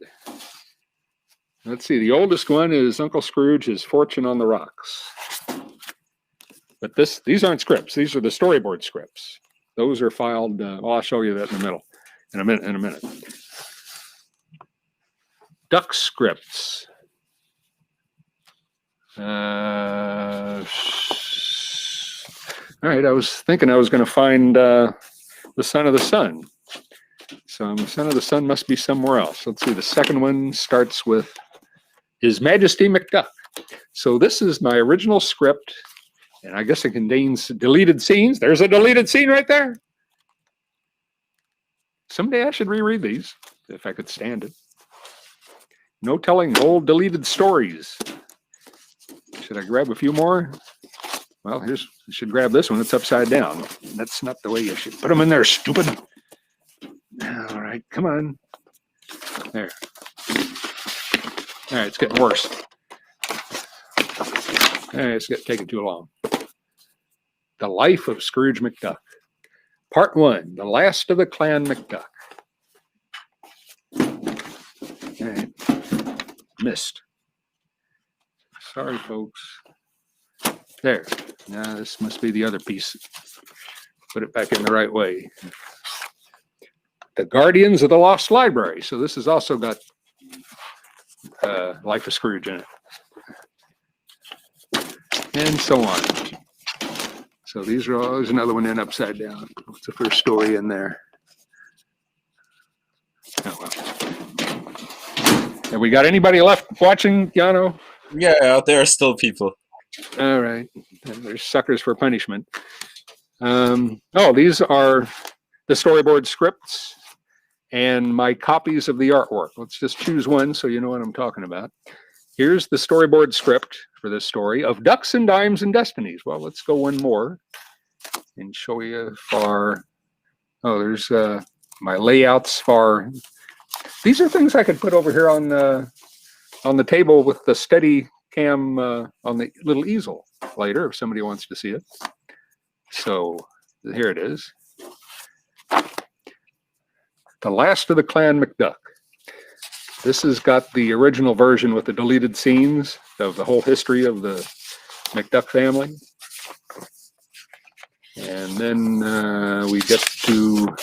Let's see. The oldest one is Uncle Scrooge's Fortune on the Rocks. But these aren't scripts. These are the storyboard scripts. Those are filed. I'll show you that in the middle, in a minute. Duck scripts. All right. I was thinking I was going to find the Son of the Sun. So the Son of the Sun must be somewhere else. Let's see. The second one starts with His Majesty McDuck. So this is my original script. And I guess it contains deleted scenes. There's a deleted scene right there. Someday I should reread these, if I could stand it. No telling old deleted stories. Should I grab a few more? Well, I should grab this one. It's upside down. That's not the way you should put them in there, stupid. All right, come on. There. All right, it's getting worse. All right, it's taking too long. The Life of Scrooge McDuck. Part 1, The Last of the Clan McDuck. All right. Missed. Sorry, folks. There. Now this must be the other piece. Put it back in the right way. The Guardians of the Lost Library. So this has also got Life of Scrooge in it. And so on. So these are all, there's another one in upside down. What's the first story in there? Oh, well. Have we got anybody left watching, Yano? Yeah, there are still people. All right. And there's suckers for punishment. These are the storyboard scripts and my copies of the artwork. Let's just choose one so you know what I'm talking about. Here's the storyboard script for this story of Ducks and Dimes and Destinies. Well, let's go one more and show you for, there's my layouts for, these are things I could put over here on the table with the steady cam on the little easel later if somebody wants to see it. So here it is. The Last of the Clan McDuck. This has got the original version with the deleted scenes of the whole history of the McDuck family. And then we get to,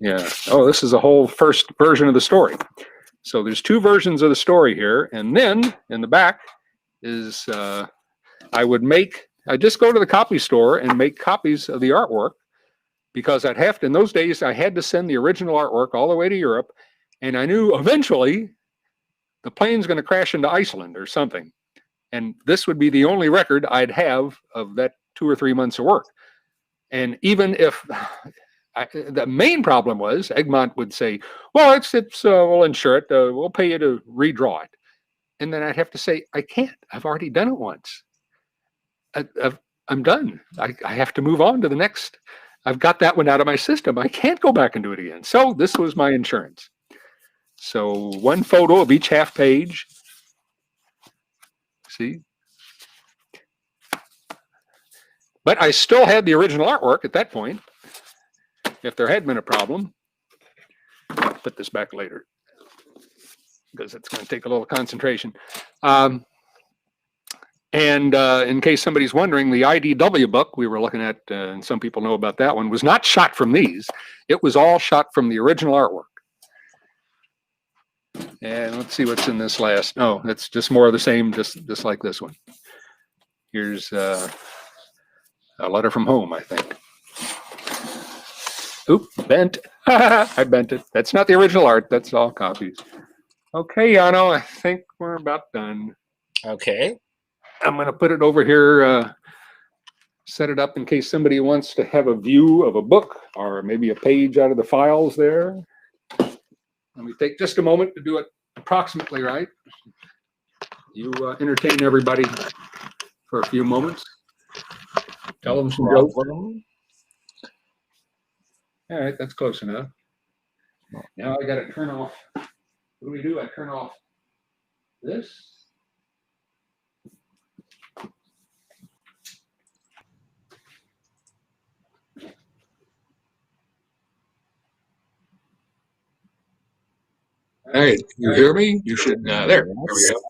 this is a whole first version of the story. So there's 2 versions of the story here. And then in the back is, I just go to the copy store and make copies of the artwork because in those days, I had to send the original artwork all the way to Europe. And I knew eventually the plane's going to crash into Iceland or something. And this would be the only record I'd have of that 2 or 3 months of work. And even if the main problem was, Egmont would say, well, we'll insure it. We'll pay you to redraw it. And then I'd have to say, I can't. I've already done it once. I'm done. I have to move on to the next. I've got that one out of my system. I can't go back and do it again. So this was my insurance. So one photo of each half page. See? But I still had the original artwork at that point. If there had been a problem, I'll put this back later because it's going to take a little concentration. And in case somebody's wondering, the IDW book we were looking at, and some people know about that one, was not shot from these. It was all shot from the original artwork. And let's see what's in this last. Oh, that's just more of the same, just like this one. Here's a letter from home, I think. Oop, bent. I bent it. That's not the original art. That's all copies. Okay, Yano, I think we're about done. Okay. I'm going to put it over here, set it up in case somebody wants to have a view of a book or maybe a page out of the files there. Let me take just a moment to do it approximately right. You entertain everybody for a few moments. Tell them some jokes. All right, that's close enough. Now I got to turn off. What do? I turn off this. All right, you hear me? You should, there we go.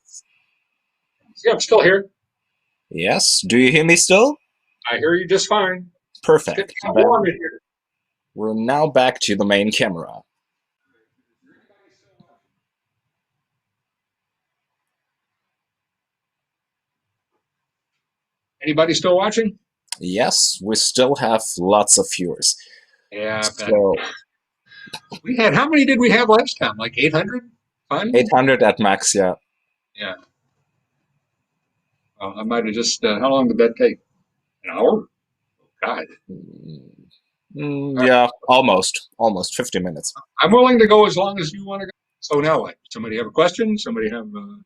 See, I'm still here. Yes. Do you hear me still? I hear you just fine. Perfect. It's getting warm in here. We're now back to the main camera. Anybody still watching? Yes, we still have lots of viewers. Yeah, So we had, how many did we have last time? Like 800? 800 at max, yeah. Yeah. Well, I might have just, how long did that take? An hour? God. Yeah, almost 50 minutes. I'm willing to go as long as you want to go. So now what? Somebody have a question? Somebody have a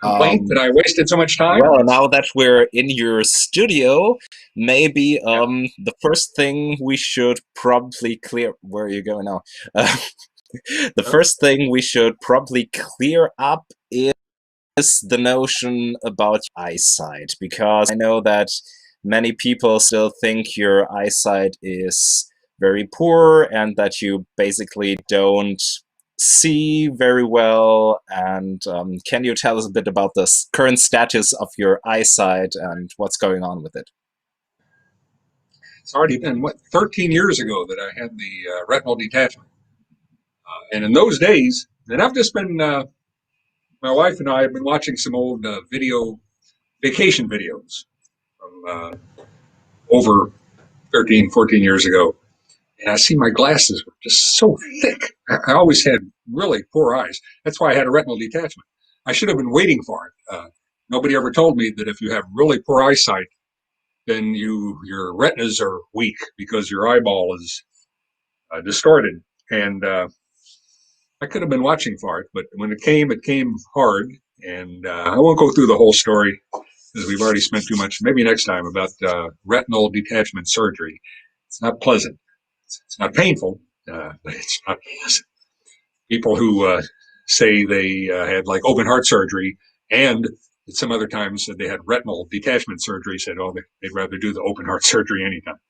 complaint that I wasted so much time? Well, now that we're in your studio, maybe the first thing we should probably clear. Where are you going now? The first thing we should probably clear up is the notion about eyesight, because I know that many people still think your eyesight is very poor and that you basically don't see very well. And can you tell us a bit about the current status of your eyesight and what's going on with it? It's already been, 13 years ago that I had the retinal detachment. And in those days, and I've just been, my wife and I have been watching some old vacation videos from over 13, 14 years ago. And I see my glasses were just so thick. I always had really poor eyes. That's why I had a retinal detachment. I should have been waiting for it. Nobody ever told me that if you have really poor eyesight, then your retinas are weak because your eyeball is distorted. And I could have been watching for it, but when it came hard. And I won't go through the whole story because we've already spent too much. Maybe next time about retinal detachment surgery. It's not pleasant. It's not painful, but it's not pleasant. People who say they had like open heart surgery and at some other times they had retinal detachment surgery said, oh, they'd rather do the open heart surgery anytime.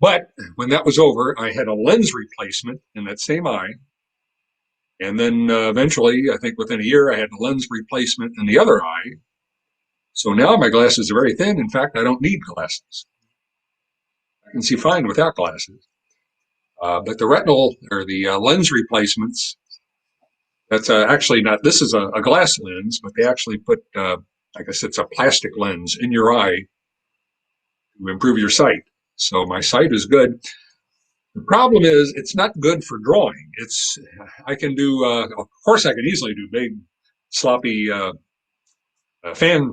But when that was over, I had a lens replacement in that same eye. And then eventually, I think within a year, I had a lens replacement in the other eye. So now my glasses are very thin. In fact, I don't need glasses. I can see fine without glasses. But the retinal or the lens replacements, that's actually not, this is a glass lens, but they actually put, I guess it's a plastic lens in your eye to improve your sight. So my sight is good. The problem is it's not good for drawing. I can do, of course I can easily do big, sloppy fan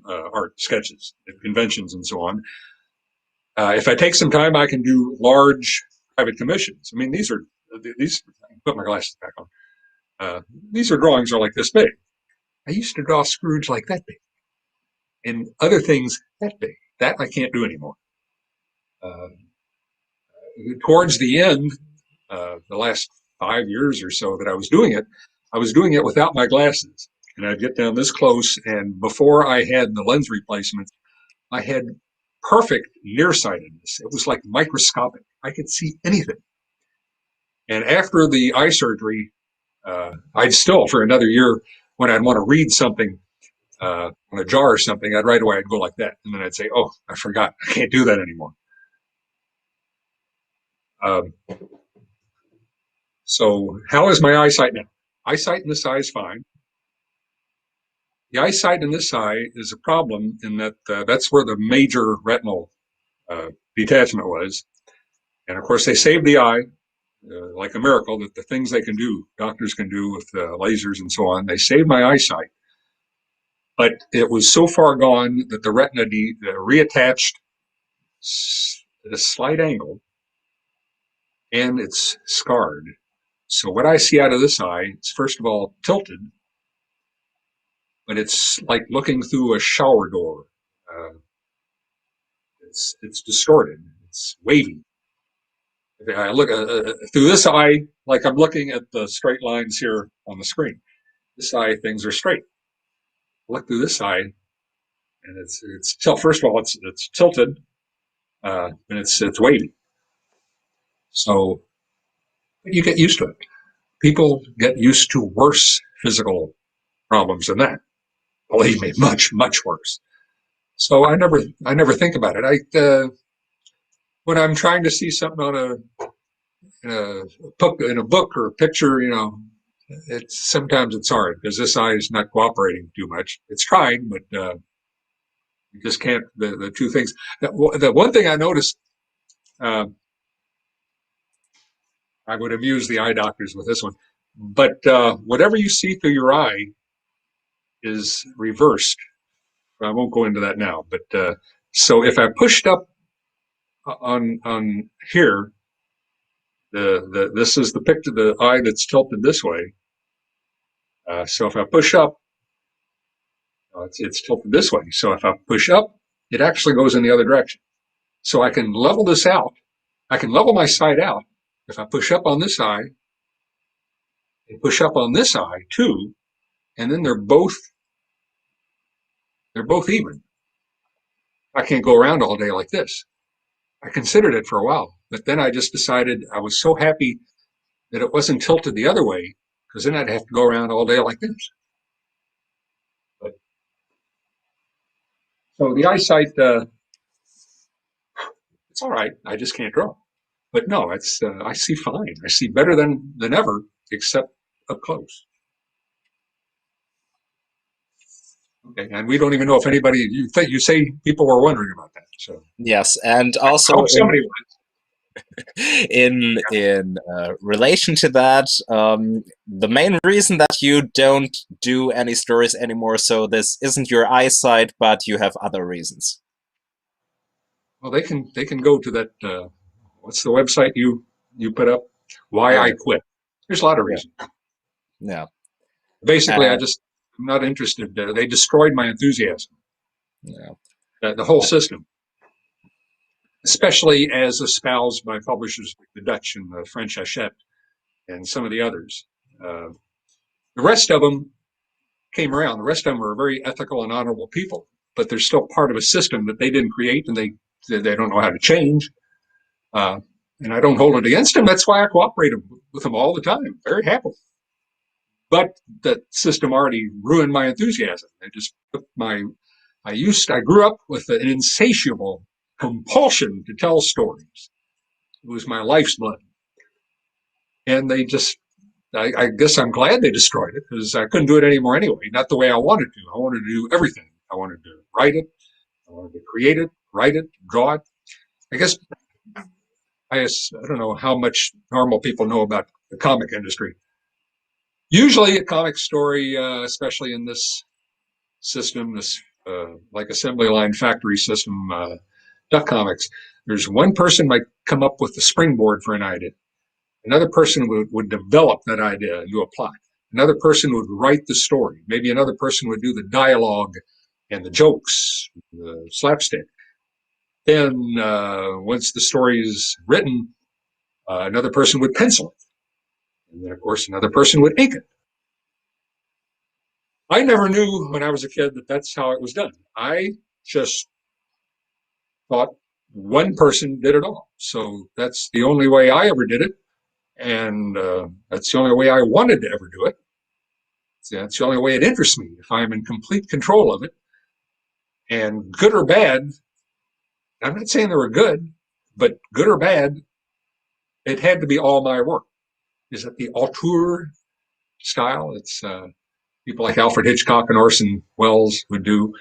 art sketches at conventions and so on. If I take some time, I can do large private commissions. I mean, these, put my glasses back on. These drawings are like this big. I used to draw Scrooge like that big, and other things that big. That I can't do anymore. Towards the end, the last 5 years or so that I was doing it without my glasses. And I'd get down this close, and before I had the lens replacements, I had perfect nearsightedness. It was like microscopic. I could see anything. And after the eye surgery, I'd still, for another year, when I'd want to read something on a jar or something, I'd go like that. And then I'd say, oh, I forgot. I can't do that anymore. So how is my eyesight now? Eyesight in this eye is fine. The eyesight in this eye is a problem in that that's where the major retinal detachment was. And of course, they saved the eye like a miracle, that the things they can do, doctors can do with lasers and so on. They saved my eyesight. But it was so far gone that the retina reattached at a slight angle, and it's scarred. So what I see out of this eye is, first of all, tilted, but it's like looking through a shower door. It's distorted. It's wavy. If I look through this eye, like I'm looking at the straight lines here on the screen. This eye, things are straight. Look through this eye, and it's first of all, it's tilted, and it's wavy. So you get used to it. People get used to worse physical problems than that. Believe me, much, much worse. So I never think about it. When I'm trying to see something in a book or a picture, sometimes it's hard because this eye is not cooperating too much. It's trying, but you just can't. The two things. The one thing I noticed, I would have used the eye doctors with this one, but whatever you see through your eye is reversed. I won't go into that now, but so if I pushed up on here, this is the picture, the eye that's tilted this way. So if I push up, it's tilted this way. So if I push up, it actually goes in the other direction. So I can level this out. I can level my sight out if I push up on this eye and push up on this eye too, and then they're both even. I can't go around all day like this. I considered it for a while, but then I just decided I was so happy that it wasn't tilted the other way, because then I'd have to go around all day like this. But, so the eyesight, it's all right. I just can't draw. But no, I see fine. I see better than ever, except up close. Okay, and we don't even know if anybody. You say people were wondering about that. So yes, and I also hope somebody in relation to that, the main reason that you don't do any stories anymore, so this isn't your eyesight, but you have other reasons. Well, they can go to that. What's the website you put up? Why I Quit. There's a lot of reasons. Yeah. Basically, I'm not interested. They destroyed my enthusiasm. Yeah. The whole system, especially as espoused by publishers like the Dutch and the French Hachette and some of the others. The rest of them came around. The rest of them are very ethical and honorable people, but they're still part of a system that they didn't create, and they don't know how to change. And I don't hold it against them. That's why I cooperate with them all the time, very happily. But that system already ruined my enthusiasm. They just took I grew up with an insatiable compulsion to tell stories. It was my life's blood. And they just, I guess I'm glad they destroyed it, because I couldn't do it anymore anyway. Not the way I wanted to. I wanted to do everything. I wanted to write it. I wanted to create it, write it, draw it. I guess, I don't know how much normal people know about the comic industry. Usually a comic story, especially in this system, this like assembly line factory system, duck comics, there's one person might come up with the springboard for an idea. Another person would develop that idea and do a plot. Another person would write the story. Maybe another person would do the dialogue and the jokes, the slapstick. Then once the story is written, another person would pencil it. And then, of course, another person would ink it. I never knew when I was a kid that that's how it was done. I just thought one person did it all. So that's the only way I ever did it. And that's the only way I wanted to ever do it. So that's the only way it interests me, if I'm in complete control of it. And good or bad, I'm not saying they were good, but good or bad, it had to be all my work. Is it the auteur style? It's people like Alfred Hitchcock and Orson Welles would do.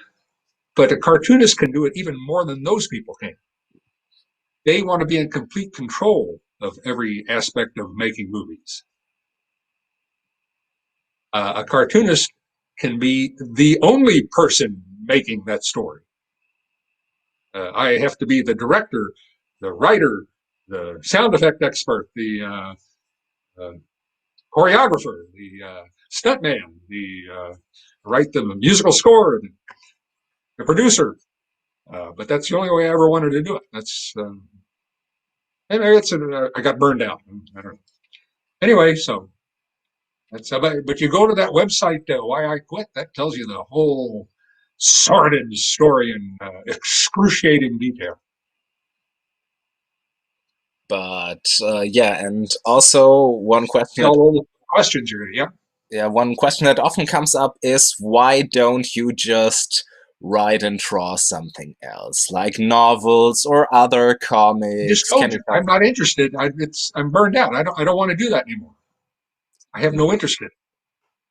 But a cartoonist can do it even more than those people can. They want to be in complete control of every aspect of making movies. A cartoonist can be the only person making that story. I have to be the director, the writer, the sound effect expert, the choreographer, the stuntman, write the musical score, the producer. But that's the only way I ever wanted to do it. That's I got burned out. I don't know. Anyway, so that's but you go to that website, Why I Quit. That tells you the whole sordid story in excruciating detail. But yeah, and also one question. All the questions you're gonna, yeah, one question that often comes up is, why don't you just write and draw something else, like novels or other comics? Just told you, I'm not interested. I'm burned out. I don't want to do that anymore. I have no interest in it.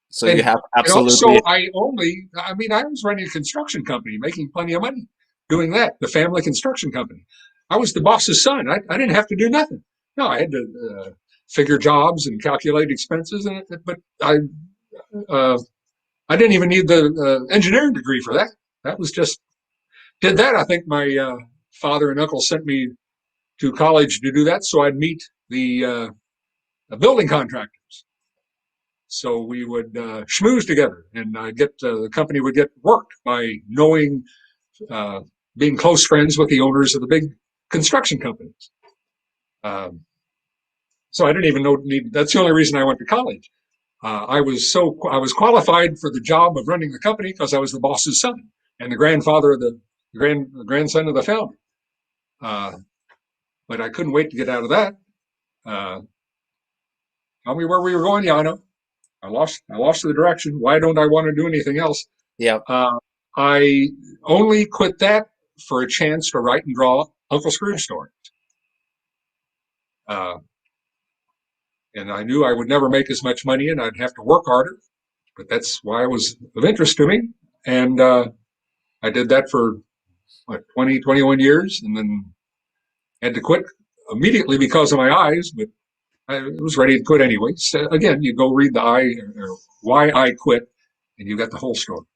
So you have absolutely. And also, I was running a construction company, making plenty of money doing that, the family construction company. I was the boss's son. I didn't have to do nothing. No, I had to figure jobs and calculate expenses, but I didn't even need the engineering degree for that. That was just, did that. I think my father and uncle sent me to college to do that so I'd meet the building contractors. So we would schmooze together, and the company would get work by knowing, being close friends with the owners of the big construction companies. So I didn't even know. That's the only reason I went to college. I was qualified for the job of running the company because I was the boss's son and the grandfather of the grandson of the founder. But I couldn't wait to get out of that. Tell me where we were going, Yano. I lost the direction. Why don't I want to do anything else? Yeah. I only quit that for a chance to write and draw Uncle Scrooge stories. And I knew I would never make as much money and I'd have to work harder, but that's why it was of interest to me. And I did that for 20, 21 years, and then had to quit immediately because of my eyes, but I was ready to quit anyway. So again, you go read or Why I Quit, and you got the whole story.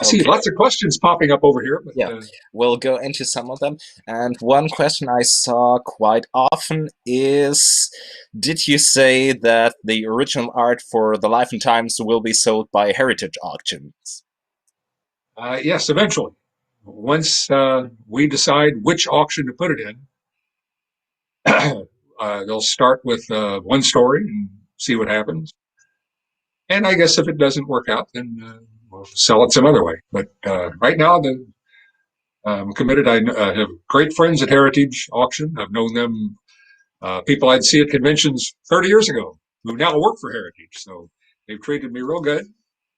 I see lots of questions popping up over here. But, yeah, we'll go into some of them. And one question I saw quite often is, did you say that the original art for the Life and Times will be sold by heritage auctions? Yes, eventually. Once we decide which auction to put it in, they'll start with one story and see what happens. And I guess if it doesn't work out, then we'll sell it some other way. But right now, I'm committed. I have great friends at Heritage Auction. I've known them, people I'd see at conventions 30 years ago who now work for Heritage. So they've treated me real good.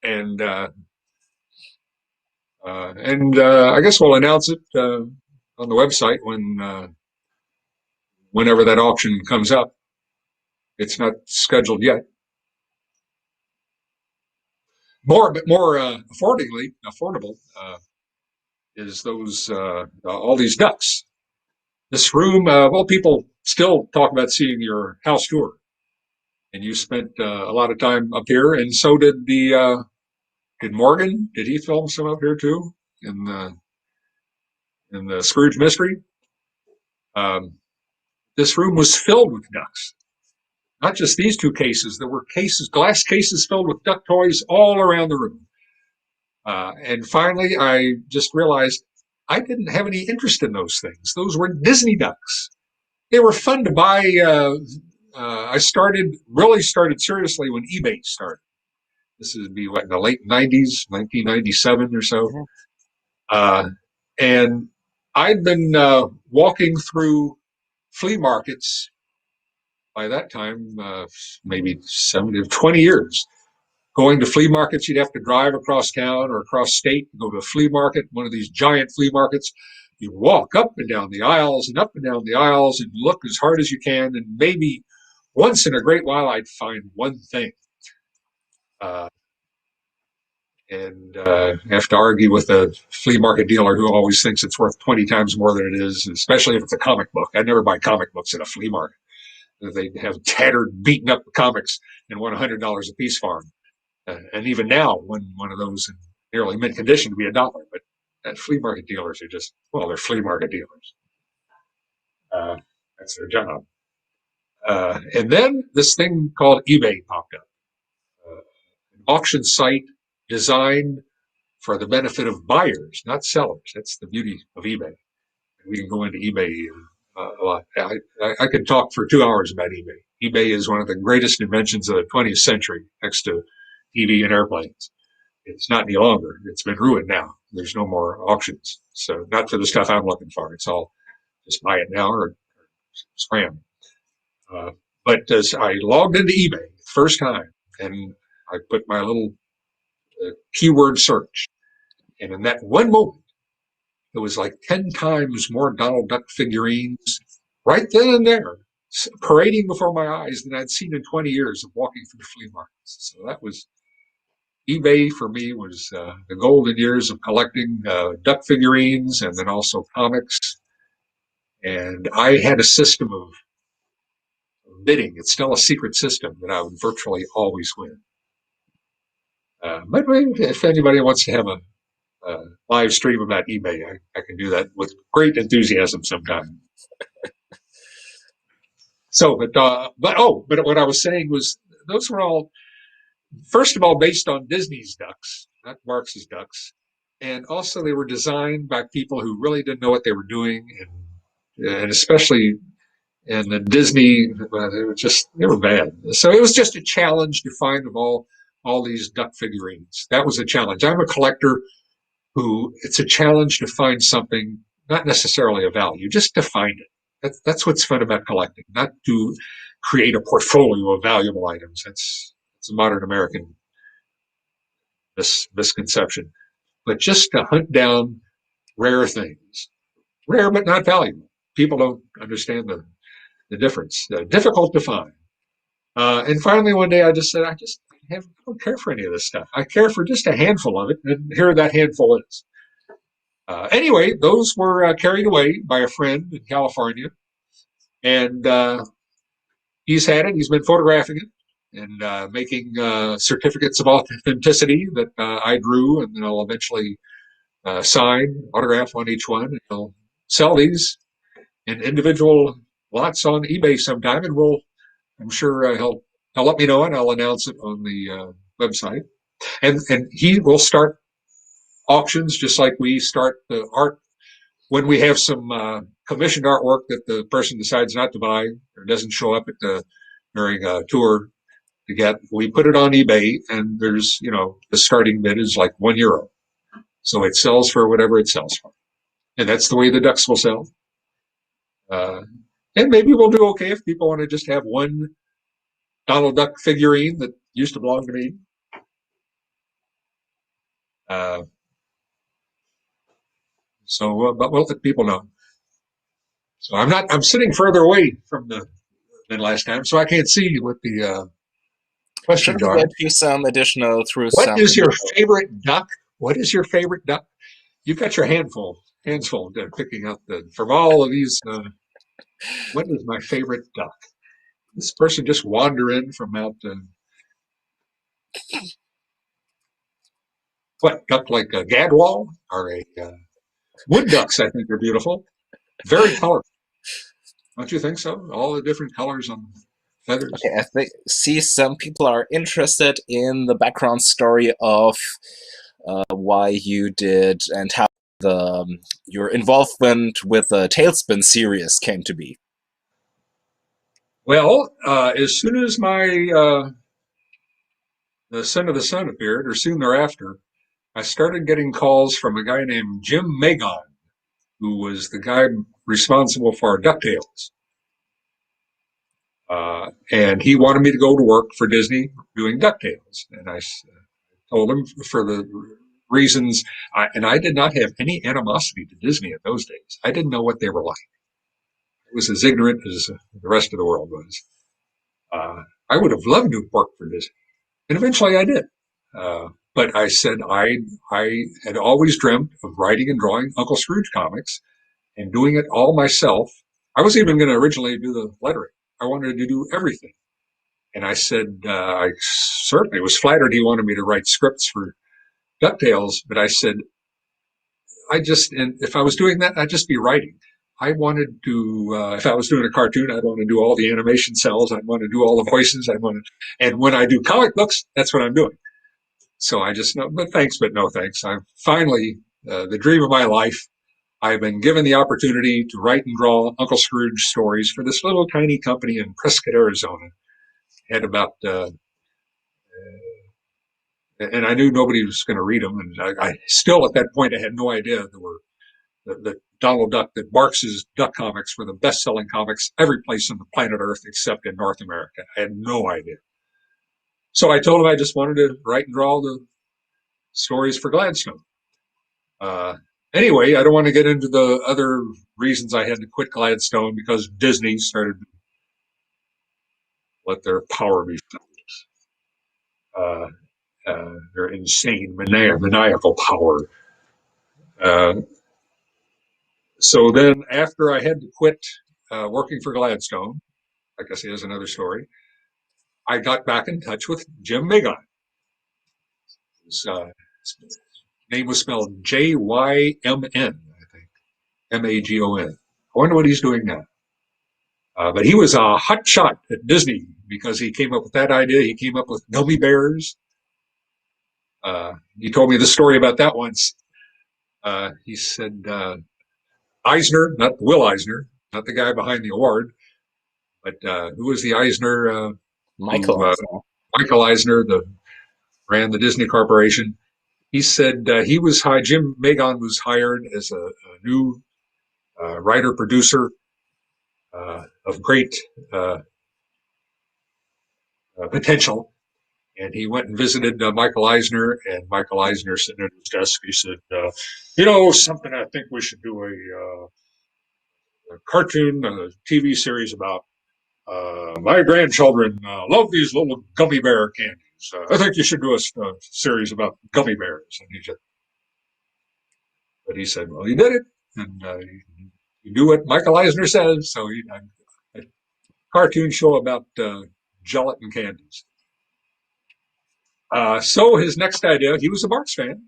And I guess we'll announce it on the website whenever that auction comes up. It's not scheduled yet. More affordable is those all these ducks. This room, people still talk about seeing your house tour, and you spent a lot of time up here, and so did did Morgan? Did he film some up here too in the Scrooge mystery? This room was filled with ducks. not just these two cases. There were cases, glass cases filled with duck toys all around the room. And finally, I just realized I didn't have any interest in those things. Those were Disney ducks. They were fun to buy. I really started seriously when eBay started. This would be what, in the late 90s, 1997 or so. Mhm. And I'd been walking through flea markets by that time, maybe 20 years. Going to flea markets, you'd have to drive across town or across state to go to a flea market, one of these giant flea markets. You walk up and down the aisles and up and down the aisles and look as hard as you can. And maybe once in a great while, I'd find one thing. And have to argue with a flea market dealer who always thinks it's worth 20 times more than it is, especially if it's a comic book. I never buy comic books at a flea market. They have tattered, beaten up comics and want $100 a piece for them. And even now, one of those in nearly mint condition to be $1. But flea market dealers are just, well, they're flea market dealers. That's their job. And then this thing called eBay popped up, an auction site designed for the benefit of buyers, not sellers. That's the beauty of eBay. We can go into eBay a lot. I could talk for 2 hours about eBay. eBay is one of the greatest inventions of the 20th century, next to TV and airplanes. It's not any longer. It's been ruined now. There's no more auctions. So not for the stuff I'm looking for. It's all just buy it now or scram. But as I logged into eBay the first time, and I put my little keyword search, and in that one moment, it was like 10 times more Donald Duck figurines right then and there, parading before my eyes than I'd seen in 20 years of walking through flea markets. So that was eBay for me, was the golden years of collecting duck figurines and then also comics. And I had a system of bidding. It's still a secret system that I would virtually always win. But if anybody wants to have a live stream about eBay, I can do that with great enthusiasm sometime. So, but what I was saying was those were all, first of all, based on Disney's ducks, not Marx's ducks, and also they were designed by people who really didn't know what they were doing, and especially in the Disney, they were bad. So it was just a challenge to find of all these duck figurines. That was a challenge. I'm a collector who it's a challenge to find something, not necessarily a value, just to find it. That's what's fun about collecting, not to create a portfolio of valuable items. That's a modern American misconception. But just to hunt down rare things, rare but not valuable. People don't understand the difference. Difficult to find. And finally, one day I just said, I don't care for any of this stuff. I care for just a handful of it, and here that handful is. Anyway, those were carried away by a friend in California, and he's had it. He's been photographing it and making certificates of authenticity that I drew, and then I'll eventually sign, autograph on each one, and I'll sell these in individual lots on eBay sometime, and I'm sure he'll let me know, and I'll announce it on the website. And he will start auctions just like we start the art when we have some commissioned artwork that the person decides not to buy or doesn't show up during a tour to get. We put it on eBay, and there's, the starting bid is like €1. So it sells for whatever it sells for. And that's the way the ducks will sell. And maybe we'll do okay if people want to just have one Donald Duck figurine that used to belong to me. But we'll let people know. So I'm sitting further away than last time, so I can't see what the questions are. Get you some additional through What some. is your favorite duck? What is your favorite duck? You've got your hands full picking up from all of these. What is my favorite duck? This person just wander in from out. What duck, like a gadwall or a wood ducks? I think are beautiful, very colorful. Don't you think so? All the different colors on feathers. Okay, I think see some people are interested in the background story of why you did and how your involvement with the Tailspin series came to be. Well, as soon as the Son of the Sun appeared, or soon thereafter, I started getting calls from a guy named Jim Magon, who was the guy responsible for DuckTales. And he wanted me to go to work for Disney doing DuckTales. And I told him for the reasons, and I did not have any animosity to Disney in those days. I didn't know what they were like. I was as ignorant as the rest of the world was. I would have loved to work for Disney. And eventually I did. But I said I had always dreamt of writing and drawing Uncle Scrooge comics and doing it all myself. I was even going to originally do the lettering. I wanted to do everything. And I said, I certainly was flattered he wanted me to write scripts for DuckTales, but I said, and if I was doing that, I'd just be writing. I wanted to, if I was doing a cartoon, I'd want to do all the animation cells. I'd want to do all the voices. And when I do comic books, that's what I'm doing. So I just know, but thanks, but no thanks. I'm finally, the dream of my life. I've been given the opportunity to write and draw Uncle Scrooge stories for this little tiny company in Prescott, Arizona. Had about, and I knew nobody was going to read them. And I still, at that point, I had no idea that Donald Duck, that Barks's Duck comics were the best-selling comics every place on the planet Earth except in North America. I had no idea. So I told him I just wanted to write and draw the stories for Gladstone. Anyway, I don't want to get into the other reasons I had to quit Gladstone because Disney started to let their power be felt. Their insane, maniacal power. So then after I had to quit working for Gladstone, like I say, is another story, I got back in touch with Jim Magon. His name was spelled Jymn, I think, Magon. I wonder what he's doing now. But he was a hot shot at Disney because he came up with that idea. He came up with gummy bears. He told me the story about that once. He said, Eisner, not Will Eisner, not the guy behind the award, but who was the Eisner? Michael. Michael Eisner, ran the Disney Corporation. He said Jim Magon was hired as a new writer-producer of great potential. And he went and visited Michael Eisner, and Michael Eisner sitting at his desk. He said, something I think we should do a cartoon, a TV series about. My grandchildren love these little gummy bear candies. I think you should do a series about gummy bears. And he said, well, you did it. And you do what Michael Eisner says. So a cartoon show about gelatin candies. So his next idea, he was a Barks fan.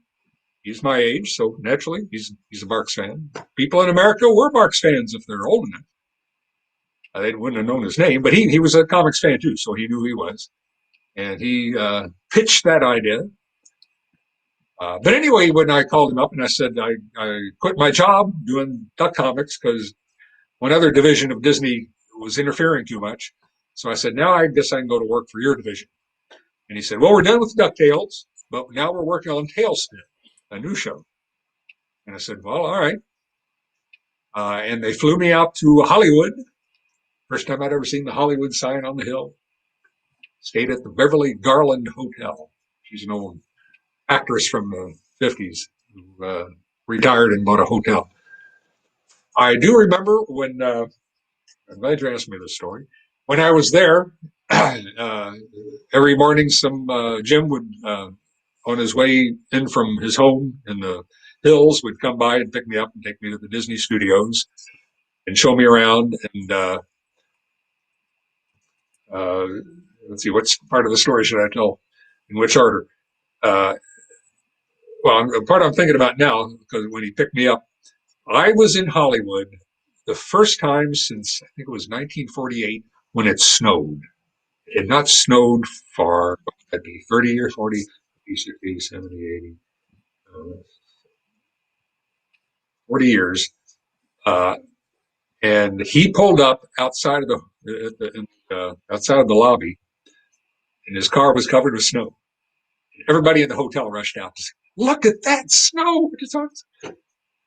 He's my age, so naturally he's a Barks fan. People in America were Barks fans if they're old enough. They wouldn't have known his name, but he was a comics fan too, so he knew he was. And he pitched that idea. But anyway, when I called him up and I said I quit my job doing Duck comics because one other division of Disney was interfering too much. So I said, now I guess I can go to work for your division. And he said, well, we're done with DuckTales, but now we're working on Tailspin, a new show. And I said, well, all right. And they flew me out to Hollywood. First time I'd ever seen the Hollywood sign on the hill. Stayed at the Beverly Garland Hotel. She's an old actress from the 50s who retired and bought a hotel. I do remember when, I'm glad you asked me this story. When I was there, every morning Jim would, on his way in from his home in the hills, would come by and pick me up and take me to the Disney studios and show me around. And let's see, which part of the story should I tell? In which order? The part I'm thinking about now, because when he picked me up, I was in Hollywood the first time since, I think it was 1948, when it snowed. It had not snowed for, what would that be, 30 years, 40, 50, 60, 70, 80, 40 years. Uh, and he pulled up outside of outside of the lobby, and his car was covered with snow. Everybody in the hotel rushed out to say, "Look at that snow!"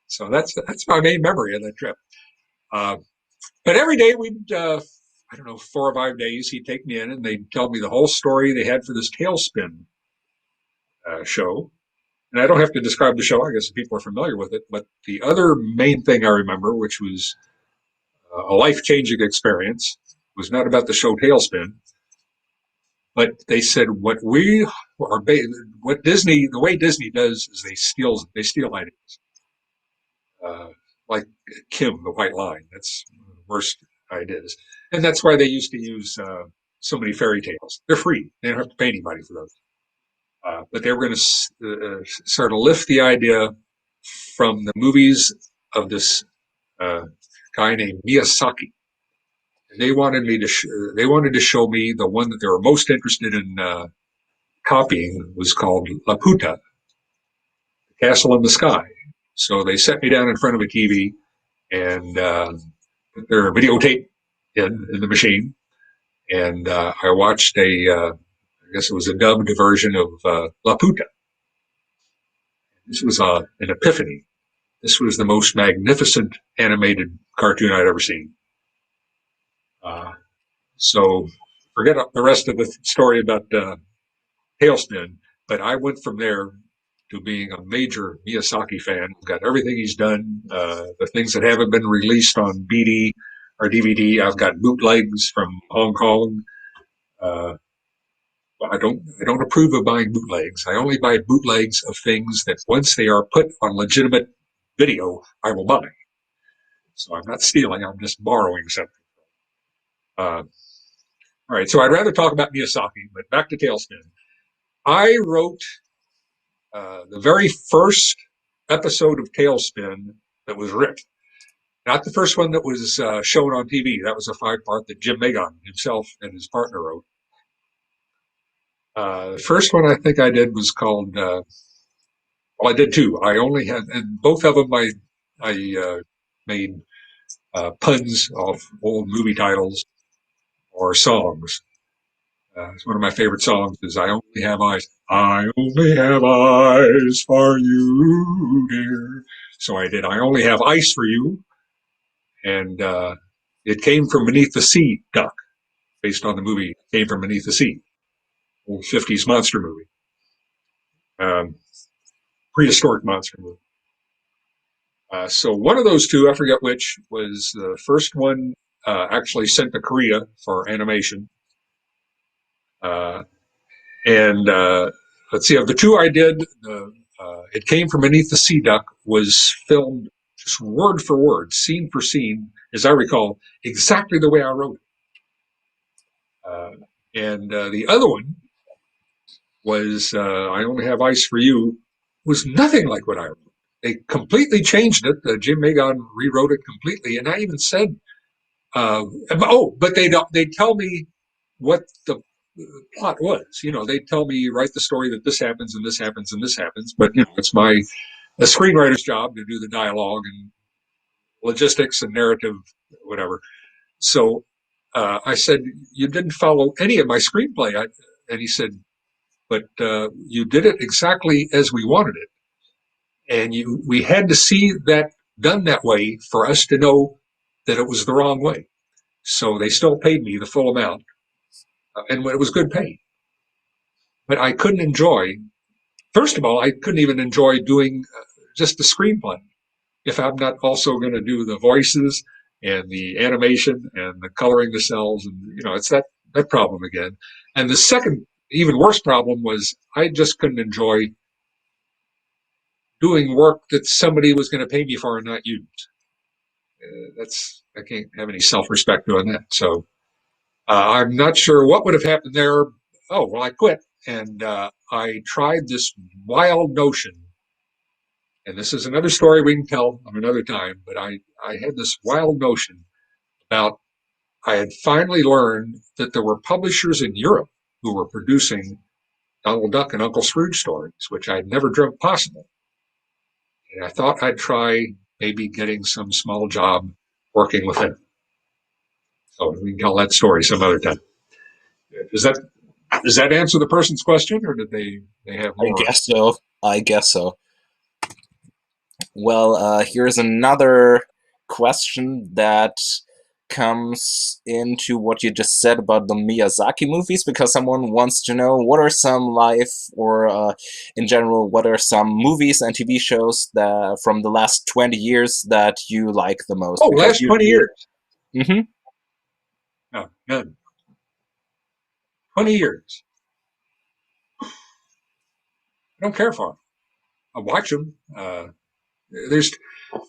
So that's my main memory of that trip. Uh, but every day I don't know, 4 or 5 days, he'd take me in and they'd tell me the whole story they had for this Tailspin show. And I don't have to describe the show. I guess people are familiar with it. But the other main thing I remember, which was a life-changing experience, was not about the show Tailspin, but they said what Disney, the way Disney does is they steal ideas. Like Kim, the White Line. That's one of the worst ideas. And that's why they used to use so many fairy tales. They're free. They don't have to pay anybody for those. But they were going to sort of lift the idea from the movies of this guy named Miyazaki. And they wanted to show me the one that they were most interested in copying was called Laputa, the Castle in the Sky. So they set me down in front of a TV and put their videotape in the machine, and I watched I guess it was a dubbed version of Laputa. This was an epiphany. This was the most magnificent animated cartoon I'd ever seen. So forget the rest of the story about Tailspin, but I went from there to being a major Miyazaki fan. I've got everything he's done, the things that haven't been released on BD or DVD. I've got bootlegs from Hong Kong. I don't approve of buying bootlegs. I only buy bootlegs of things that once they are put on legitimate video, I will buy. So I'm not stealing. I'm just borrowing something. All right. So I'd rather talk about Miyazaki, but back to Tailspin. I wrote the very first episode of Tailspin that was written. Not the first one that was shown on TV. That was a 5-part that Jim Magon himself and his partner wrote. The first one I think I did was called, well, I did two. I only had, and both of them I made puns off old movie titles or songs. It's one of my favorite songs is I Only Have Eyes. I only have eyes for you, dear. So I did I Only Have Ice for You. And it came from Beneath the Sea, Duck, based on the movie Came from Beneath the Sea, old 50s monster movie. Prehistoric monster movie. So one of those two, I forget which, was the first one actually sent to Korea for animation. And let's see, of the two I did, It Came from Beneath the Sea Duck was filmed just word for word, scene for scene, as I recall, exactly the way I wrote it. And the other one was I Only Have Ice for You, was nothing like what I wrote. They completely changed it. Jim Magon rewrote it completely. And I even said, but they tell me what the plot was. They tell me, write the story that this happens and this happens and this happens. But, it's the screenwriter's job to do the dialogue and logistics and narrative, whatever. So I said, you didn't follow any of my screenplay. And he said, but you did it exactly as we wanted it. And we had to see that done that way for us to know that it was the wrong way. So they still paid me the full amount. And it was good pay. But I couldn't enjoy, first of all, I couldn't even enjoy doing just the screenplay if I'm not also going to do the voices and the animation and the coloring the cells. And, it's that problem again. And the second, even worse problem was I just couldn't enjoy doing work that somebody was going to pay me for and not use. I can't have any self-respect doing that. So I'm not sure what would have happened there. Oh, well, I quit. And I tried this wild notion. And this is another story we can tell on another time. But I had this wild notion about I had finally learned that there were publishers in Europe who were producing Donald Duck and Uncle Scrooge stories, which I'd never dreamt possible. And I thought I'd try maybe getting some small job working with them. So we can tell that story some other time. Does that answer the person's question, or did they have I more? guess so. I guess so. Well, here's another question that comes into what you just said about the Miyazaki movies, because someone wants to know what are some life or in general, what are some movies and TV shows that from the last 20 years that you like the most? Oh, Because last 20 usually, years. hmm No, none. 20 years. I don't care for them. I watch them. There's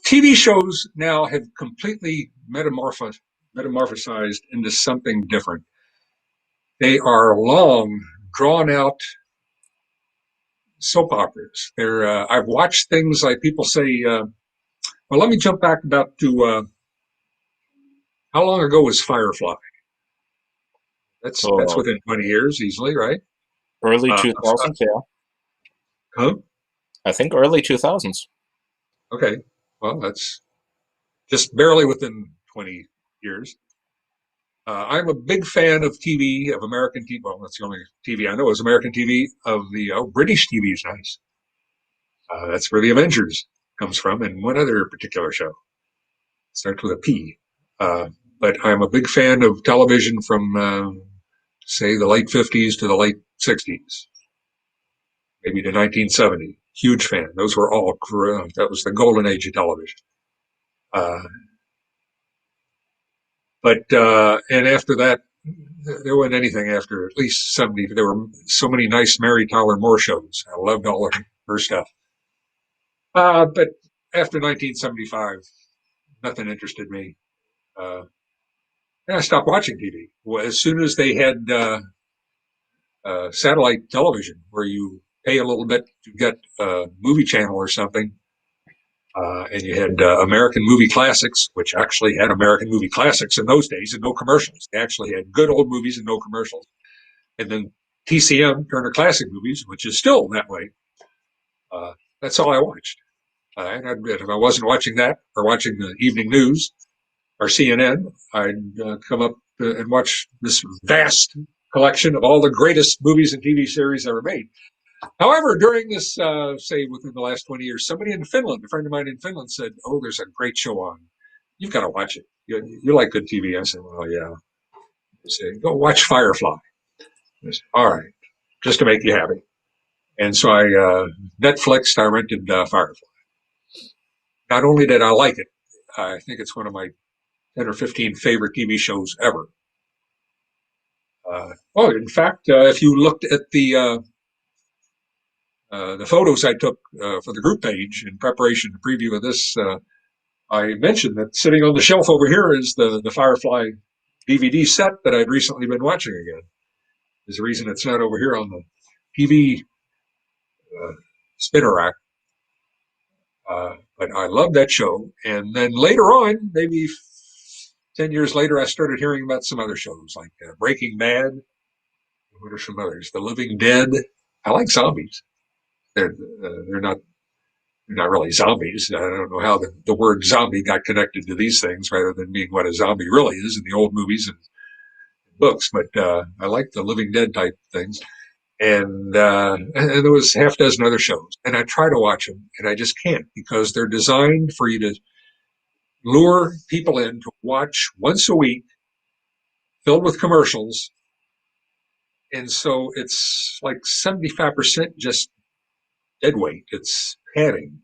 TV shows now have completely metamorphosized into something different. They are long, drawn out soap operas. I've watched things like people say. Well, let me jump back about to how long ago was Firefly? That's oh, within 20 years easily, right? early Uh, 2000s, yeah. huh? I think early 2000s. Okay. Well, that's just barely within 20 years. I'm a big fan of TV, of American TV. Well, that's the only TV I know is American TV. Of the British TV is nice. That's where the Avengers comes from, and one other particular show starts with a P. Uh, but I'm a big fan of television from, say, the late 50s to the late 60s, maybe to 1970. Huge fan. Those were all, that was the golden age of television. Uh, and after that, there wasn't anything after at least 70. There were so many nice Mary Tyler Moore shows. I loved all of her stuff. But after 1975, nothing interested me. Uh, and I stopped watching TV. Well, as soon as they had satellite television, where you pay a little bit to get a movie channel or something, and you had American Movie Classics, which actually had American Movie Classics in those days and no commercials. They actually had good old movies and no commercials. And then TCM, Turner Classic Movies, which is still that way. Uh, that's all I watched. And I'd admit, if I wasn't watching that or watching the evening news or CNN, I'd come up and watch this vast collection of all the greatest movies and TV series ever made. However, during this, say, within the last 20 years, somebody in Finland, a friend of mine in Finland said, "Oh, there's a great show on. You've got to watch it. You like good TV." I said, "Well, yeah." They said, "Go watch Firefly." I said, "All right, just to make you happy." And so I Netflixed, I rented Firefly. Not only did I like it, I think it's one of my 10 or 15 favorite TV shows ever. In fact, if you looked at the photos I took for the group page in preparation to preview of this, I mentioned that sitting on the shelf over here is the Firefly DVD set that I'd recently been watching again. There's a reason it's not over here on the TV spinner rack. But I loved that show. And then later on, maybe 10 years later, I started hearing about some other shows like Breaking Bad. What are some others? The Living Dead. I like zombies. They're not really zombies. I don't know how the word zombie got connected to these things rather than being what a zombie really is in the old movies and books. But I like the Living Dead type things. And there was half a dozen other shows. And I try to watch them, and I just can't because they're designed for you to lure people in to watch once a week, filled with commercials. And so it's like 75% just dead weight. It's padding.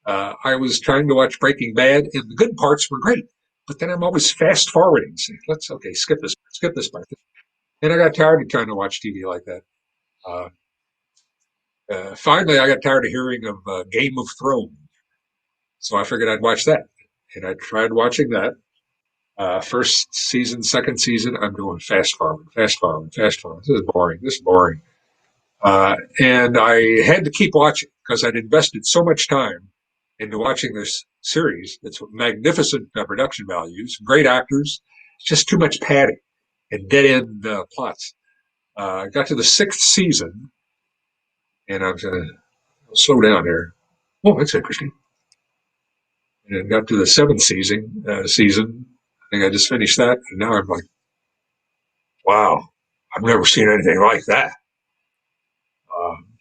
I was trying to watch Breaking Bad, and the good parts were great. But then I'm always fast forwarding. Saying, skip this part. And I got tired of trying to watch TV like that. Uh, Finally, I got tired of hearing of Game of Thrones. So I figured I'd watch that. And I tried watching that. First season, second season, I'm doing fast forward, fast forward, fast forward. This is boring. This is boring. And I had to keep watching because I'd invested so much time into watching this series. It's magnificent production values, great actors, just too much padding and dead end plots. I got to the 6th season, and I was going to slow down here. Oh, that's interesting. And it got to the 7th season. I think I just finished that, and now I'm like, wow, I've never seen anything like that.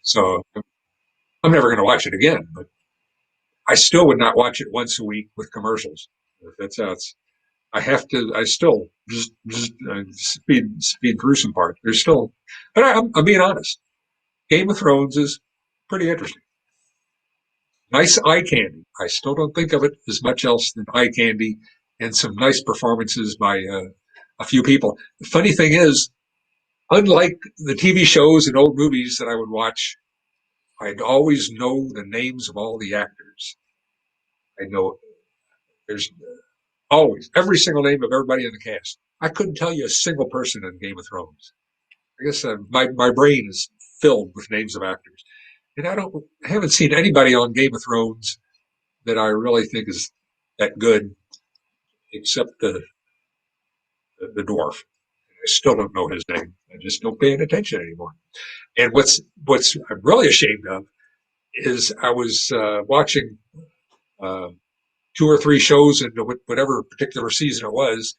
So I'm never going to watch it again, but I still would not watch it once a week with commercials. If that's how it's, I have to. I still just speed through some parts. There's still, but I'm being honest. Game of Thrones is pretty interesting. Nice eye candy. I still don't think of it as much else than eye candy, and some nice performances by a few people. The funny thing is, unlike the TV shows and old movies that I would watch, I'd always know the names of all the actors. I know there's always every single name of everybody in the cast. I couldn't tell you a single person in Game of Thrones. I guess my brain is filled with names of actors, and I haven't seen anybody on Game of Thrones that I really think is that good, except the dwarf. I still don't know his name. I just don't pay any attention anymore. And what's I'm really ashamed of is I was watching 2 or 3 shows into whatever particular season it was,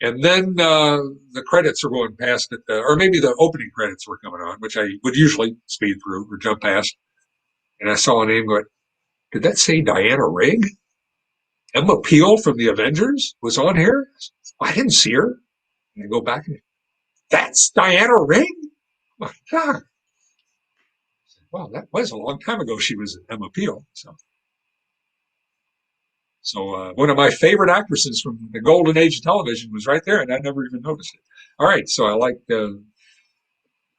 and then the credits were going past it, or maybe the opening credits were coming on, which I would usually speed through or jump past. And I saw a name going, did that say Diana Rigg? Emma Peel from the Avengers was on here? I didn't see her. And I go back and that's Diana Rigg? Oh my God. Wow, that was a long time ago she was Emma Peel. So one of my favorite actresses from the golden age of television was right there, and I never even noticed it. All right, so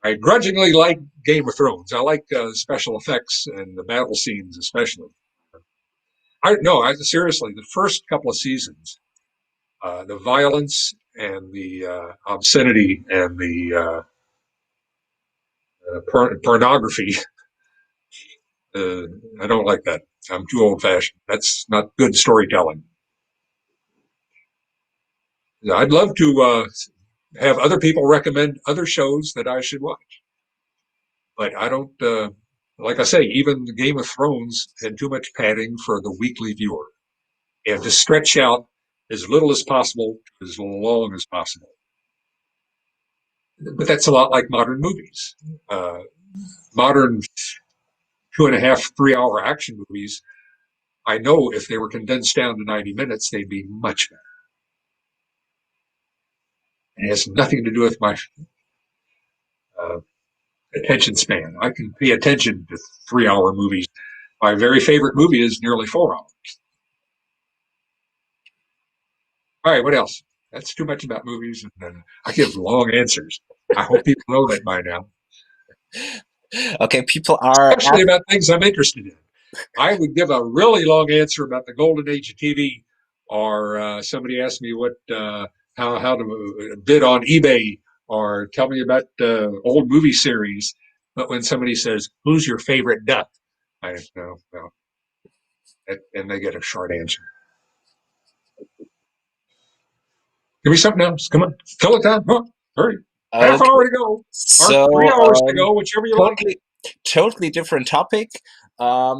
I grudgingly like Game of Thrones. I like special effects and the battle scenes especially. Seriously, the first couple of seasons, the violence and the obscenity and the pornography, I don't like that. I'm too old-fashioned. That's not good storytelling. I'd love to have other people recommend other shows that I should watch, but I don't. Like I say, even the Game of Thrones had too much padding for the weekly viewer, and to stretch out as little as possible, as long as possible. But that's a lot like modern movies. Modern 2.5, 3 hour action movies, I know if they were condensed down to 90 minutes, they'd be much better. It has nothing to do with my attention span. I can pay attention to 3 hour movies. My very favorite movie is nearly 4 hours. All right, what else? That's too much about movies, and I give long answers. I hope people know that by now. Okay, people are Especially about things I'm interested in. I would give a really long answer about the golden age of TV, or somebody asked me how to bid on eBay, or tell me about old movie series. But when somebody says, "Who's your favorite duck?" I no, and they get a short answer. Give me something else. Come on, fill the time. Huh? Hurry. Half hour to go, so or 3 hours to go, whichever you like. Totally different topic.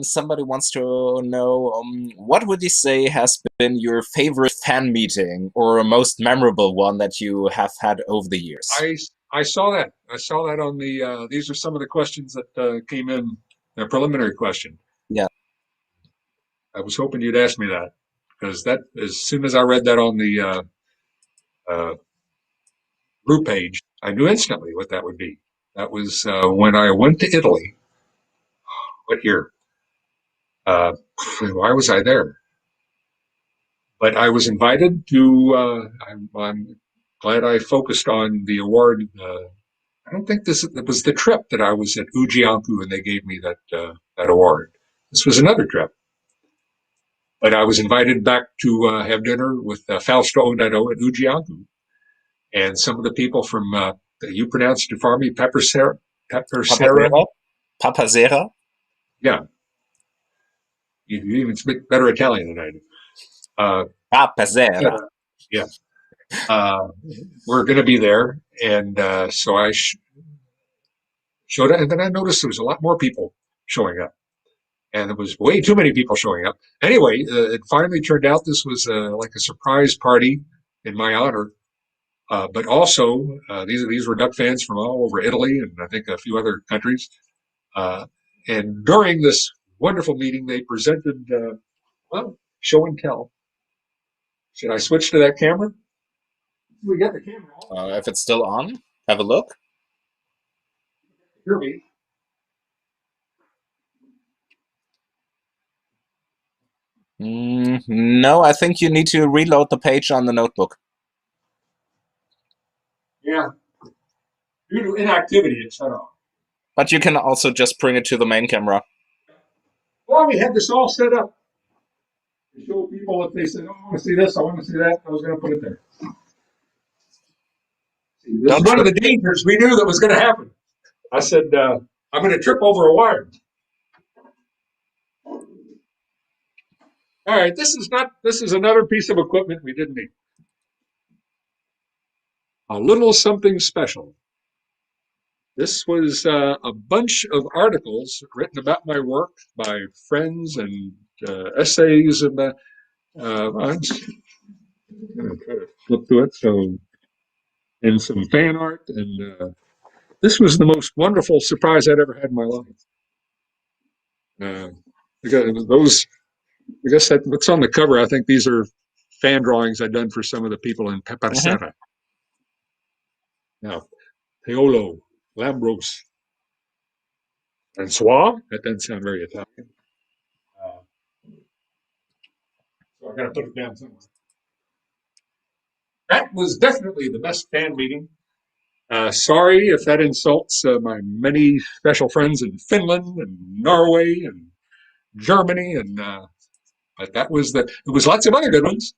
Somebody wants to know what would you say has been your favorite fan meeting or most memorable one that you have had over the years? I saw that. I saw that on the. These are some of the questions that came in. A preliminary question. Yeah. I was hoping you'd ask me that, because that as soon as I read that on the group page, I knew instantly what that would be. That was when I went to Italy. What year? Why was I there? But I was invited to. I'm glad I focused on the award. I don't think it was the trip that I was at Ujianku and they gave me that award. This was another trip. But I was invited back to have dinner with Fausto Ondedo at Ujianku. And some of the people from, you pronounced it for me, Papazera? Papazera? Yeah. You even speak better Italian than I do. Papazera. Yeah. were going to be there, and so I showed up, and then I noticed there was a lot more people showing up, and there was way too many people showing up. Anyway, it finally turned out this was like a surprise party in my honor. But also, these were duck fans from all over Italy and I think a few other countries. Uh, and during this wonderful meeting, they presented, well, show and tell. Should I switch to that camera? We got the camera on. If it's still on, have a look. Hear me? No, I think you need to reload the page on the notebook. Yeah. Due to inactivity, it shut off. But you can also just bring it to the main camera. Well, we had this all set up to show people if they said, "Oh, I want to see this, I want to see that," I was going to put it there. See, this is one of the dangers we knew that was going to happen. I said, "I'm going to trip over a wire." All right, this is another piece of equipment we didn't need. A little something special. This was a bunch of articles written about my work by friends and essays about. I'm just going to try to flip through it. So, and some fan art, and this was the most wonderful surprise I'd ever had in my life. Because those, I guess what's on the cover. I think these are fan drawings I'd done for some of the people in Peparcera. Now, Paolo, Lambros, and Soir. That doesn't sound very Italian. So I got to put it down somewhere. That was definitely the best fan meeting. Sorry if that insults my many special friends in Finland and Norway and Germany, and but that was it was lots of other good ones,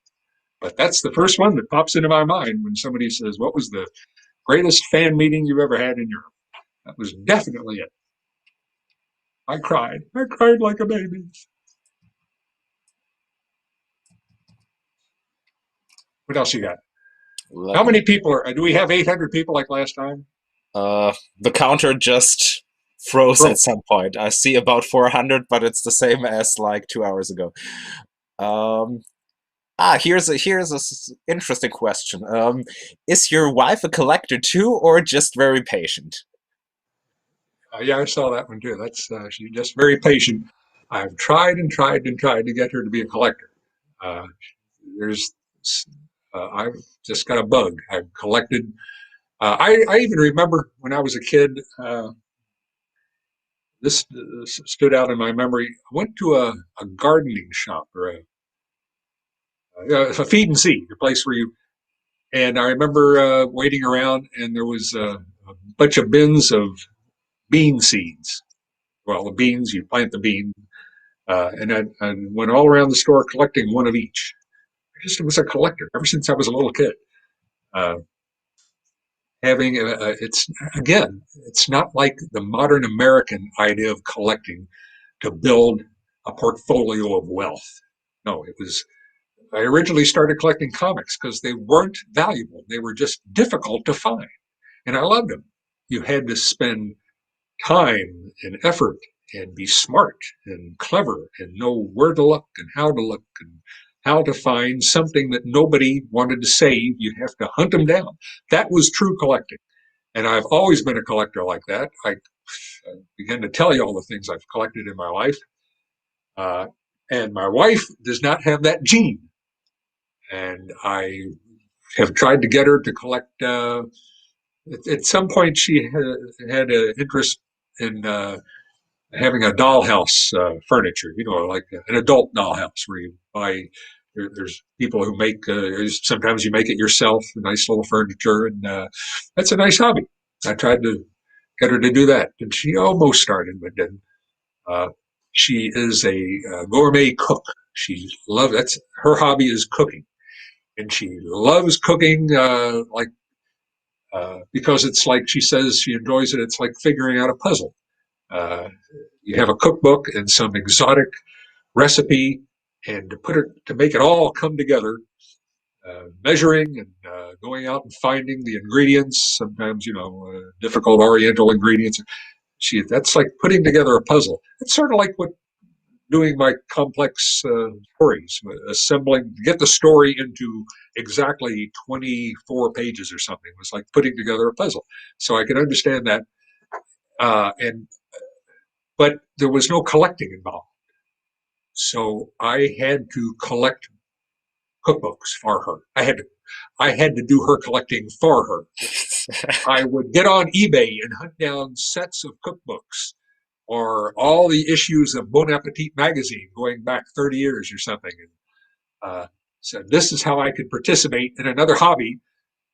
but that's the first one that pops into my mind when somebody says, "What was the greatest fan meeting you've ever had in Europe?" That was definitely it. I cried like a baby. What else you got? How many people do we have? 800 people like last time? The counter just froze at some point. I see about 400, but it's the same as like 2 hours ago. Here's a interesting question. Is your wife a collector too, or just very patient? Yeah, I saw that one too. That's she's just very patient. I've tried and tried and tried to get her to be a collector. There's I've just got a bug. I've collected. I even remember when I was a kid. This stood out in my memory. I went to a gardening shop or a feed and seed, a place where you. And I remember waiting around, and there was a bunch of bins of bean seeds. Well, the beans, you plant the bean, and I went all around the store collecting one of each. I just was a collector ever since I was a little kid. It's not like the modern American idea of collecting to build a portfolio of wealth. No, I originally started collecting comics because they weren't valuable. They were just difficult to find. And I loved them. You had to spend time and effort and be smart and clever and know where to look and how to find something that nobody wanted to save. You have to hunt them down. That was true collecting. And I've always been a collector like that. I began to tell you all the things I've collected in my life. And my wife does not have that gene. And I have tried to get her to collect. At some point, she had an interest in having a dollhouse furniture, like an adult dollhouse where you buy. There's people who make. Sometimes you make it yourself, nice little furniture, and that's a nice hobby. I tried to get her to do that, and she almost started, but then she is a gourmet cook. She loves that's her hobby is cooking, and she loves cooking because it's like she says she enjoys it. It's like figuring out a puzzle. You have a cookbook and some exotic recipe, and to make it all come together, measuring and going out and finding the ingredients. Sometimes, difficult Oriental ingredients. That's like putting together a puzzle. It's sort of like what doing my complex stories, assembling, get the story into exactly 24 pages or something. It was like putting together a puzzle. So I could understand that. But there was no collecting involved. So I had to collect cookbooks for her. I had to do her collecting for her. I would get on eBay and hunt down sets of cookbooks or all the issues of Bon Appetit magazine going back 30 years or something. And so this is how I could participate in another hobby,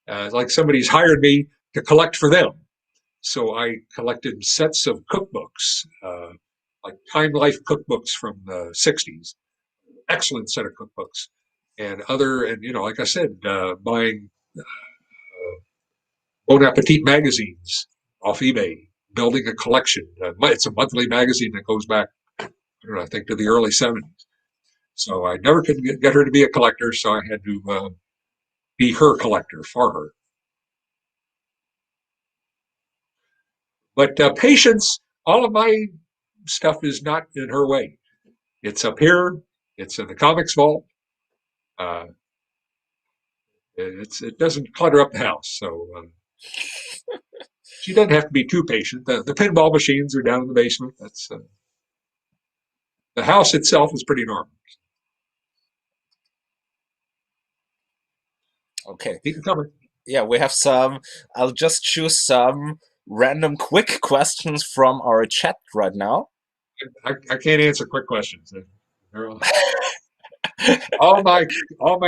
like somebody's hired me to collect for them. So I collected sets of cookbooks, like Time Life cookbooks from the 60s. Excellent set of cookbooks. And like I said, buying Bon Appetit magazines off eBay, building a collection. It's a monthly magazine that goes back, I think, to the early 70s. So I never could get her to be a collector, so I had to be her collector for her. But patience, all of my stuff is not in her way. It's up here. It's in the comics vault. It doesn't clutter up the house. So she doesn't have to be too patient. The pinball machines are down in the basement. That's the house itself is pretty normal. Okay. Keep it coming. Yeah, we have some. I'll just choose some random quick questions from our chat right now. I can't answer quick questions. All my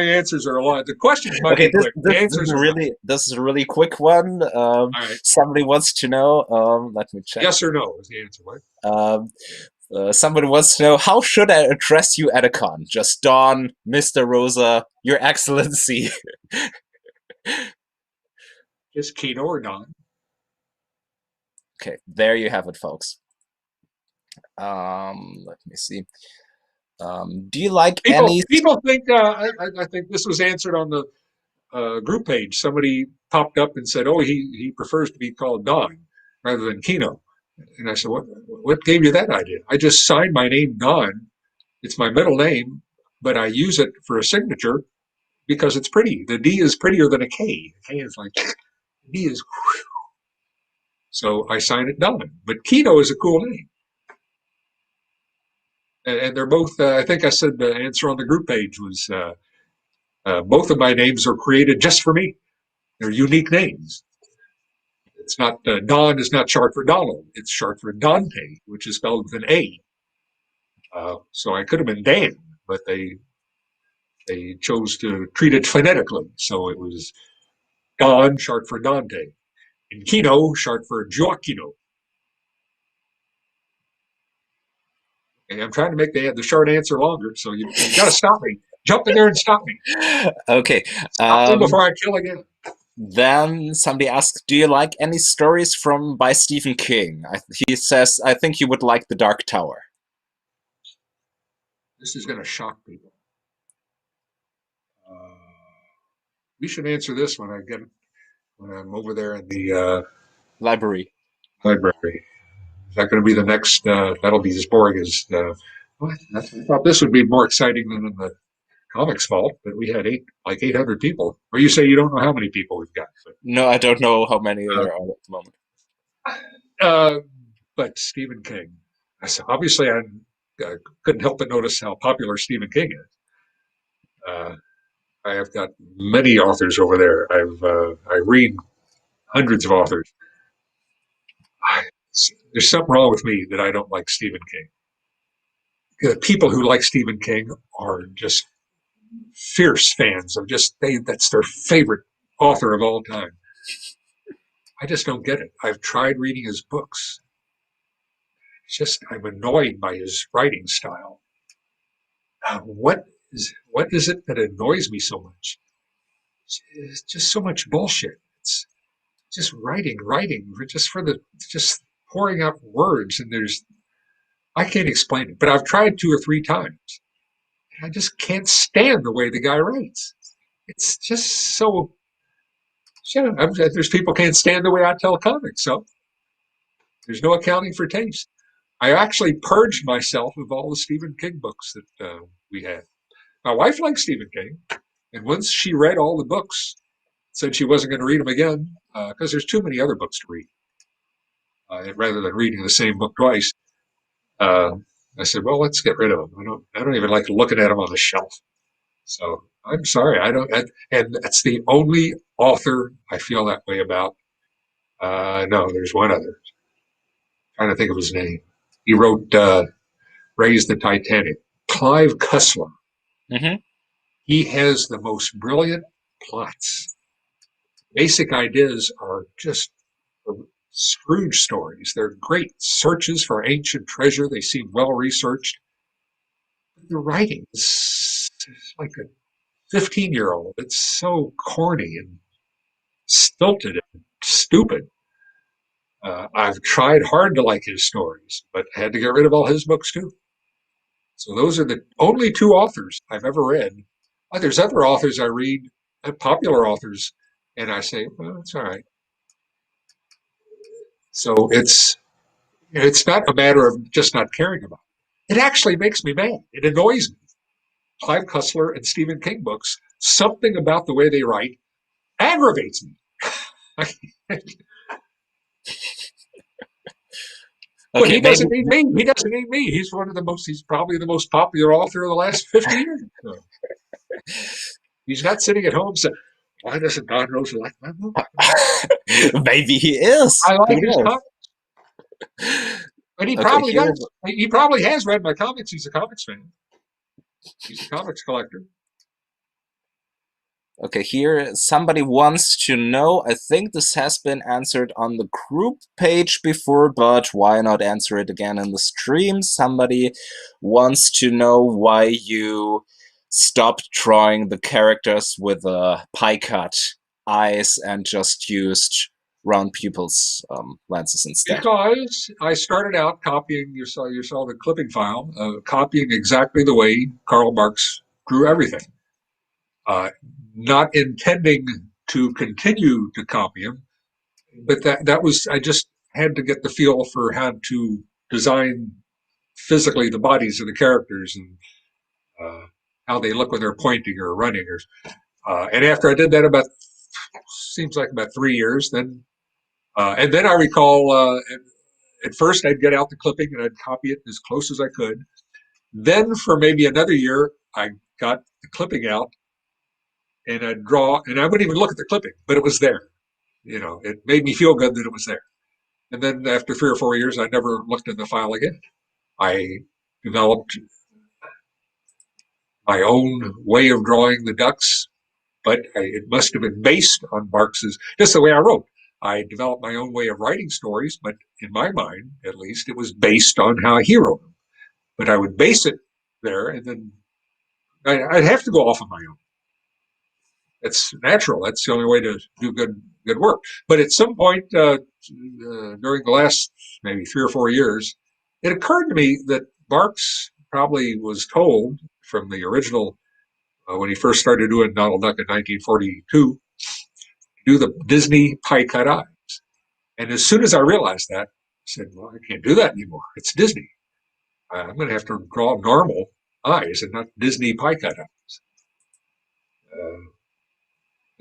answers are a lot. The questions might be quick. The answers are this is a really quick one. all right. Somebody wants to know. Let me check. Yes or no is the answer, right? Somebody wants to know, how should I address you at a con? Just Don, Mr. Rosa, Your Excellency. Just Kino or Don. Okay, there you have it, folks. Let me see. Do you like any? People think I think this was answered on the group page. Somebody popped up and said, "Oh, he prefers to be called Don rather than Kino." And I said, "What gave you that idea?" I just signed my name Don. It's my middle name, but I use it for a signature because it's pretty. The D is prettier than a K. The K is like D is. So I sign it Don. But Kino is a cool name. And they're both, I think I said the answer on the group page was both of my names are created just for me. They're unique names. It's not, Don is not short for Donald. It's short for Dante, which is spelled with an A. So I could have been Dan, but they chose to treat it phonetically. So it was Don, short for Dante, and Kino, short for Gioacchino. And I'm trying to make the short answer longer, so you got to stop me. Jump in there and stop me. Okay. Stop me before I kill again. Then somebody asks, do you like any stories by Stephen King? He says, I think you would like The Dark Tower. This is going to shock people. We should answer this when I'm over there in the library. Is that going to be the next? That'll be as boring as. What? I thought this would be more exciting than in the comics vault, but we had 800 people. Or you say you don't know how many people we've got? But, no, I don't know how many there are at the moment. But Stephen King. Obviously, I couldn't help but notice how popular Stephen King is. I have got many authors over there. I read hundreds of authors. There's something wrong with me that I don't like Stephen King. The people who like Stephen King are just fierce fans of that's their favorite author of all time. I just don't get it. I've tried reading his books. I'm annoyed by his writing style. What is it that annoys me so much? It's just so much bullshit. It's just writing, just pouring out words, and I can't explain it. But I've tried 2 or 3 times. I just can't stand the way the guy writes. it's just so. Yeah, there's people can't stand the way I tell comics, so there's no accounting for taste. I actually purged myself of all the Stephen King books that we had. My wife likes Stephen King, and once she read all the books, said she wasn't going to read them again because there's too many other books to read. Rather than reading the same book twice, uh, I said, "Well, let's get rid of them. I don't even like looking at them on the shelf." So I'm sorry, I don't. And that's the only author I feel that way about. No, there's one other. I'm trying to think of his name. He wrote "Raise the Titanic." Clive Cussler. Hmm. He has the most brilliant plots. Basic ideas are just Scrooge stories. They're great searches for ancient treasure. They seem well researched. The writing is like a 15-year-old. It's so corny and stilted and stupid. I've tried hard to like his stories, but had to get rid of all his books too. So those are the only two authors I've ever read. There's other authors I read, popular authors, and I say, well, it's all right. So it's not a matter of just not caring about it. It actually makes me mad. It annoys me. Clive Cussler and Stephen King books, something about the way they write aggravates me. But Okay, he maybe. doesn't need me. He doesn't need me. He's probably the most popular author of the last 50 years. So he's not sitting at home saying, why doesn't Don Rosa like my book? Maybe he is. I Who like his knows? comics. But he Okay, probably here. does. He probably has read my comics. He's a comics fan. He's a comics collector. Okay, here somebody wants to know. I think this has been answered on the group page before, but why not answer it again in the stream? Somebody wants to know why you stopped drawing the characters with pie cut eyes and just used round pupils lenses instead. Because I started out copying, you saw the clipping file, copying exactly the way Karl Marx drew everything. Uh, Not intending to continue to copy him, but that was, I just had to get the feel for how to design physically the bodies of the characters and how they look when they're pointing or running. And after I did that seems like about 3 years, and then I recall at first I'd get out the clipping and I'd copy it as close as I could. Then for maybe another year, I got the clipping out and I'd draw, and I wouldn't even look at the clipping, but it was there. It made me feel good that it was there. And then after 3 or 4 years, I never looked in the file again. I developed my own way of drawing the ducks, but it must have been based on Marx's, just the way I wrote. I developed my own way of writing stories, but in my mind, at least, it was based on how he wrote them. But I would base it there, and then I'd have to go off on my own. It's natural. That's the only way to do good work. But at some point during the last maybe 3 or 4 years, it occurred to me that Marx probably was told from the original when he first started doing Donald Duck in 1942 to do the Disney pie cut eyes. And as soon as I realized that, I said, "Well, I can't do that anymore. It's Disney. I'm going to have to draw normal eyes and not Disney pie cut eyes."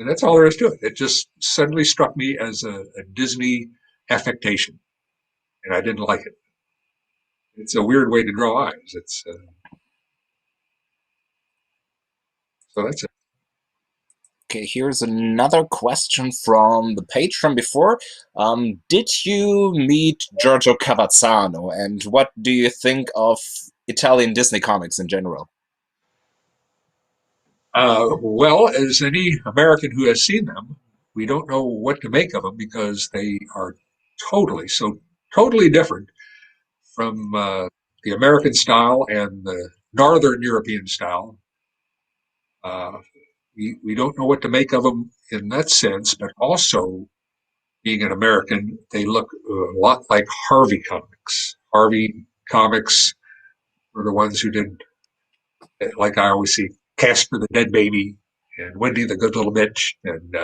And that's all there is to it. It just suddenly struck me as a Disney affectation, and I didn't like it. It's a weird way to draw eyes. So that's it. Okay, here's another question from the page from before. Did you meet Giorgio Cavazzano, and what do you think of Italian Disney comics in general? Well, as any American who has seen them, we don't know what to make of them because they are totally different from the American style and the Northern European style. Uh, we don't know what to make of them in that sense, but also being an American, they look a lot like Harvey comics. Harvey comics were the ones who did, like I always see, Casper the Dead Baby and Wendy the Good Little Bitch. And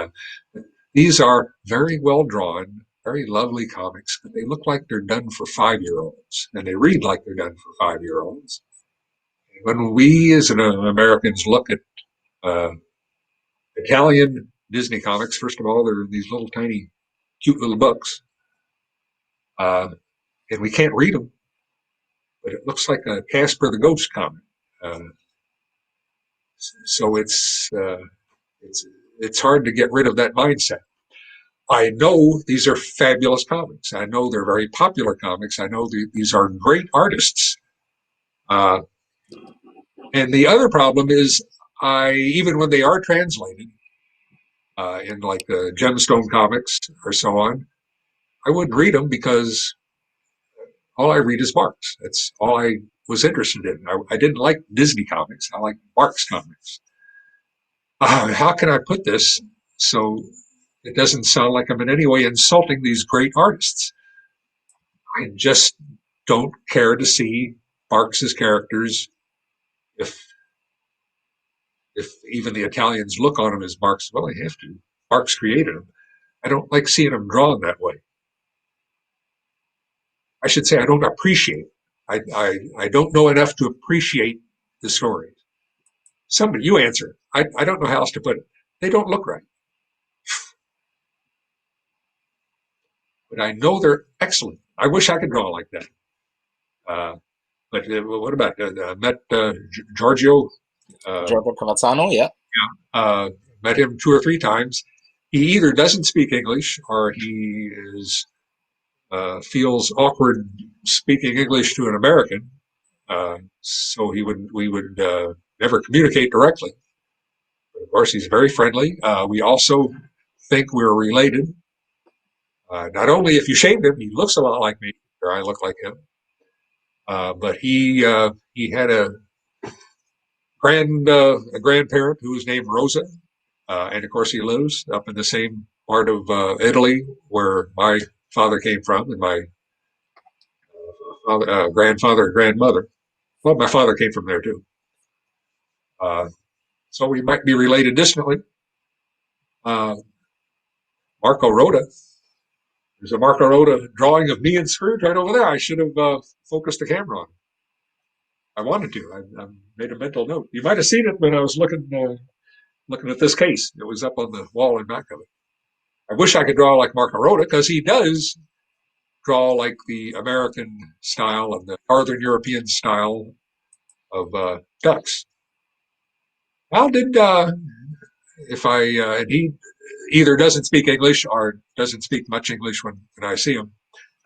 these are very well drawn, very lovely comics, but they look like they're done for 5-year-olds, and they read like they're done for 5-year-olds. When we as Americans look at Italian Disney comics, first of all, they're these little tiny, cute little books, and we can't read them, but it looks like a Casper the Ghost comic. So it's hard to get rid of that mindset. I know these are fabulous comics. I know they're very popular comics. I know these are great artists. And the other problem is, even when they are translated in like the Gemstone comics or so on, I wouldn't read them because all I read is Marx. That's all I was interested in. I didn't like Disney comics. I like Marx comics. How can I put this so it doesn't sound like I'm in any way insulting these great artists? I just don't care to see Marx's characters if even the Italians look on them as Marx. Well, they have to. Marx created them. I don't like seeing them drawn that way. I should say I don't appreciate. I don't know enough to appreciate the stories. Somebody, you answer. I don't know how else to put it. They don't look right. But I know they're excellent. I wish I could draw like that. But what about met Giorgio? Giorgio Cavazzano, yeah. Met him 2 or 3 times. He either doesn't speak English or he feels awkward speaking English to an American. So we would never communicate directly. But of course, he's very friendly. We also think we're related. Not only if you shaved him, he looks a lot like me, or I look like him. But he had a grandparent who was named Rosa, and of course he lives up in the same part of Italy where my father came from, and my grandfather and grandmother. Well, my father came from there too. So we might be related distantly. Marco Rota. There's a Marco Rota drawing of me and Scrooge right over there. I should have focused the camera on. I wanted to. I made a mental note. You might have seen it when I was looking at this case. It was up on the wall in back of it. I wish I could draw like Marco Rota because he does draw like the American style and the Northern European style of ducks. How did and he either doesn't speak English or doesn't speak much English when I see him.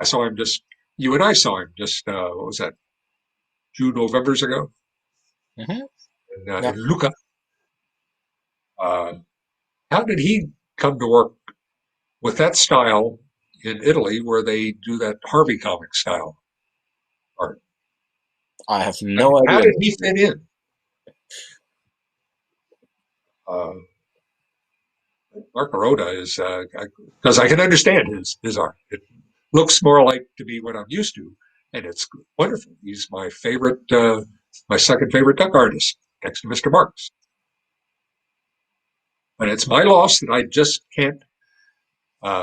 I saw him you and I saw him what was that, 2 Novembers ago? Mm-hmm. In Lucca. How did he come to work with that style in Italy where they do that Harvey comic style art? I have no idea. How did he fit in? Marco Rota is, because I can understand his art. It looks more like to me what I'm used to, and it's wonderful. He's my favorite, my second favorite duck artist, next to Mr. Marx. And it's my loss that I just can't,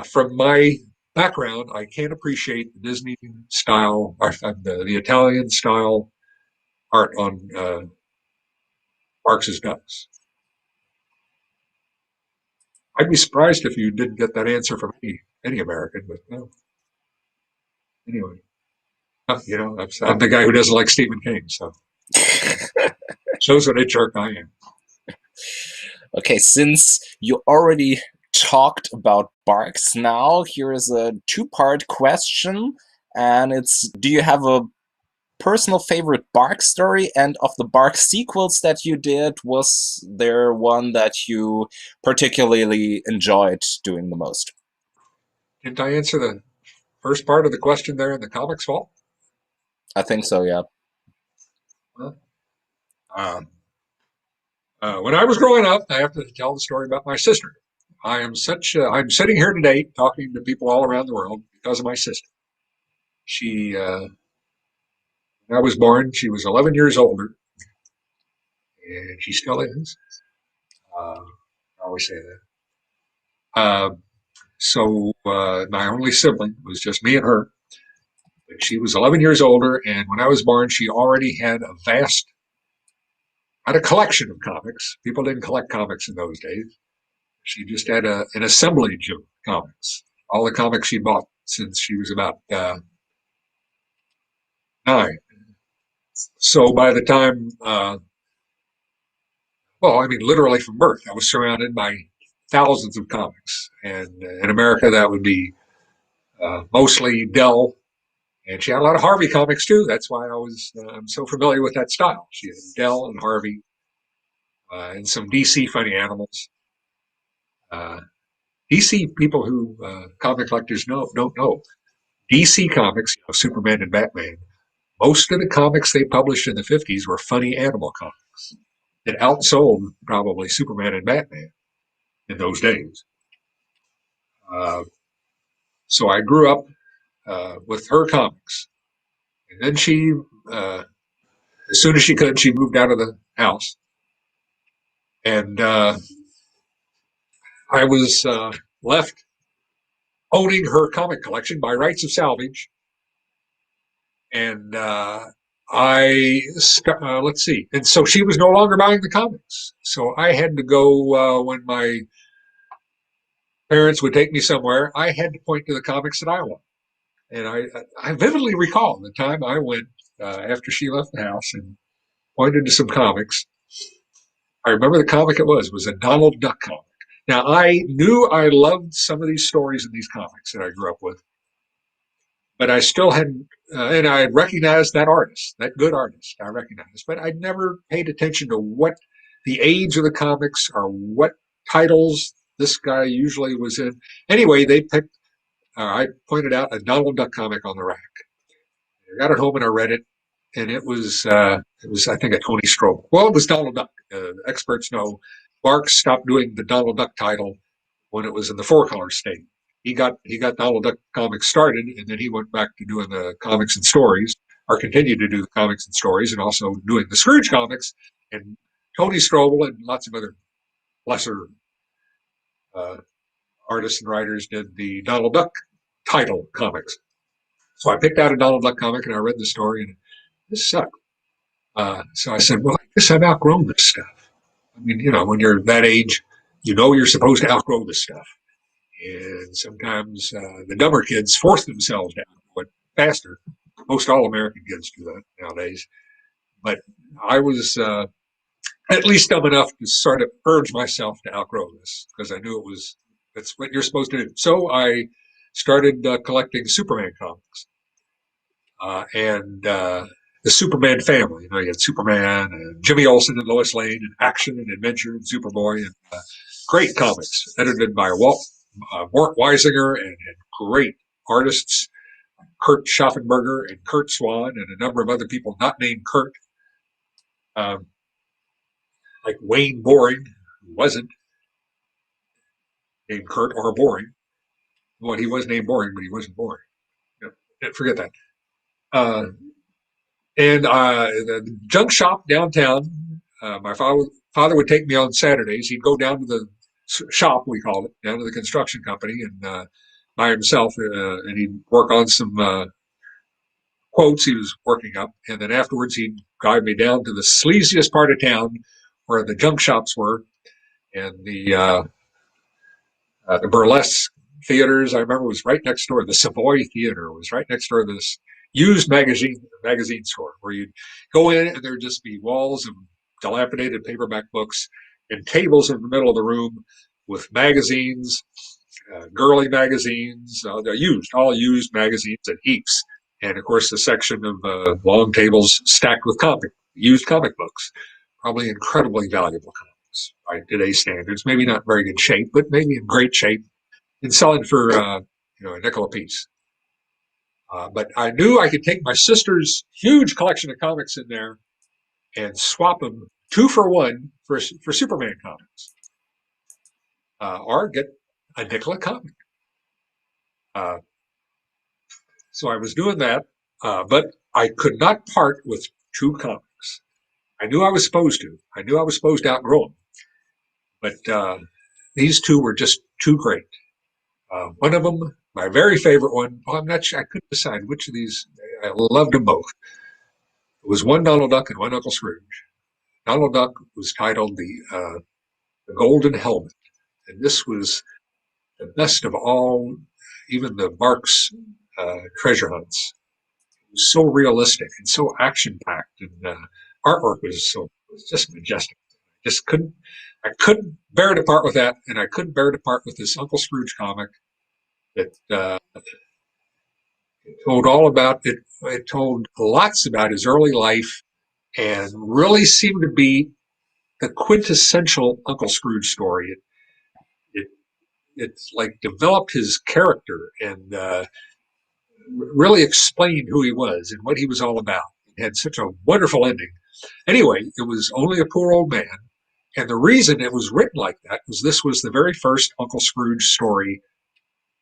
from my background, I can't appreciate the Disney style, or the Italian style art on Marx's ducks. I'd be surprised if you didn't get that answer from any American, but no. Anyway, you know, I'm the guy who doesn't like Stephen King, so shows what a jerk I am. Okay, since you already talked about Barks now, here is a 2-part question, and it's: do you have a personal favorite Bark story? And of the Bark sequels that you did, was there one that you particularly enjoyed doing the most? Didn't I answer the first part of the question there in the comics vault? I think so, yeah. Well, when I was growing up, I have to tell the story about my sister. I'm sitting here today talking to people all around the world because of my sister. When I was born, she was 11 years older, and she still is. I always say that. My only sibling was just me and her. But she was 11 years older, and when I was born, she already had had a collection of comics. People didn't collect comics in those days. She just had an assemblage of comics. All the comics she bought since she was about 9. So by the time, literally from birth, I was surrounded by thousands of comics. And in America, that would be mostly Dell. And she had a lot of Harvey comics too. That's why I'm so familiar with that style. She had Dell and Harvey, and some DC funny animals. DC people who comic collectors don't know. DC comics, Superman and Batman. Most of the comics they published in the 50s were funny animal comics. It outsold probably Superman and Batman in those days. So I grew up with her comics. And then she, as soon as she could, she moved out of the house. And I was left owning her comic collection by rights of salvage. And let's see. And so she was no longer buying the comics. So I had to go when my parents would take me somewhere. I had to point to the comics that I wanted. And I vividly recall the time I went after she left the house and pointed to some comics. I remember the comic it was a Donald Duck comic. Now, I knew I loved some of these stories in these comics that I grew up with, but I still hadn't, and I recognized that artist, that good artist, I recognized, but I'd never paid attention to what the age of the comics or what titles this guy usually was in. Anyway, I pointed out a Donald Duck comic on the rack. I got it home and I read it, and it was I think a Tony Strobel. Well, it was Donald Duck. Experts know Marx stopped doing the Donald Duck title when it was in the 4-color state. He got Donald Duck comics started, and then he went back to doing the comics and stories, or continued to do the comics and stories, and also doing the Scrooge comics. And Tony Strobel and lots of other lesser artists and writers did the Donald Duck title comics. So I picked out a Donald Duck comic and I read the story, and this sucked. So I said, well, I guess I've outgrown this stuff. I mean, when you're that age, you're supposed to outgrow this stuff. And sometimes the dumber kids force themselves to outgrow it faster. Most all American kids do that nowadays. But I was at least dumb enough to sort of urge myself to outgrow this because I knew that's what you're supposed to do. So I started collecting Superman comics and the Superman family. You had Superman and Jimmy Olsen and Lois Lane and Action and Adventure and Superboy and great comics edited by Mort Weisinger and great artists Kurt Schaffenberger and Kurt Swan and a number of other people not named Kurt, like Wayne Boring, who wasn't named Kurt or Boring. Well, he was named Boring, but he wasn't Boring. Forget that. And the junk shop downtown, my father would take me on Saturdays. He'd go down to the shop, we called it, down to the construction company, and by himself, and he'd work on some quotes he was working up. And then afterwards, he'd drive me down to the sleaziest part of town where the junk shops were, and the burlesque theaters, I remember, was right next door. The Savoy Theater was right next door to this used magazine store where you'd go in and there'd just be walls of dilapidated paperback books and tables in the middle of the room with magazines, girly magazines, all used magazines in heaps. And of course, the section of long tables stacked with used comic books, probably incredibly valuable comics by today's standards. Maybe not very good shape, but maybe in great shape, and selling for a nickel a piece. But I knew I could take my sister's huge collection of comics in there and swap them 2 for 1 for Superman comics, or get a nickel a comic. So I was doing that, but I could not part with 2 comics. I knew I was supposed to. I knew I was supposed to outgrow them. But these two were just too great. One of them, my very favorite one, well, I'm not sure, I couldn't decide which of these. I loved them both. It was one Donald Duck and one Uncle Scrooge. Donald Duck was titled the Golden Helmet, and this was the best of all, even the Barks treasure hunts. It was so realistic and so action packed, and artwork was just majestic. Just I couldn't bear to part with that, and I couldn't bear to part with this Uncle Scrooge comic that told all about it. It told lots about his early life, and really seemed to be the quintessential Uncle Scrooge story. It it's like developed his character and really explained who he was and what he was all about. It had such a wonderful ending. Anyway, it was Only a Poor Old Man. And the reason it was written like that was this was the very first Uncle Scrooge story,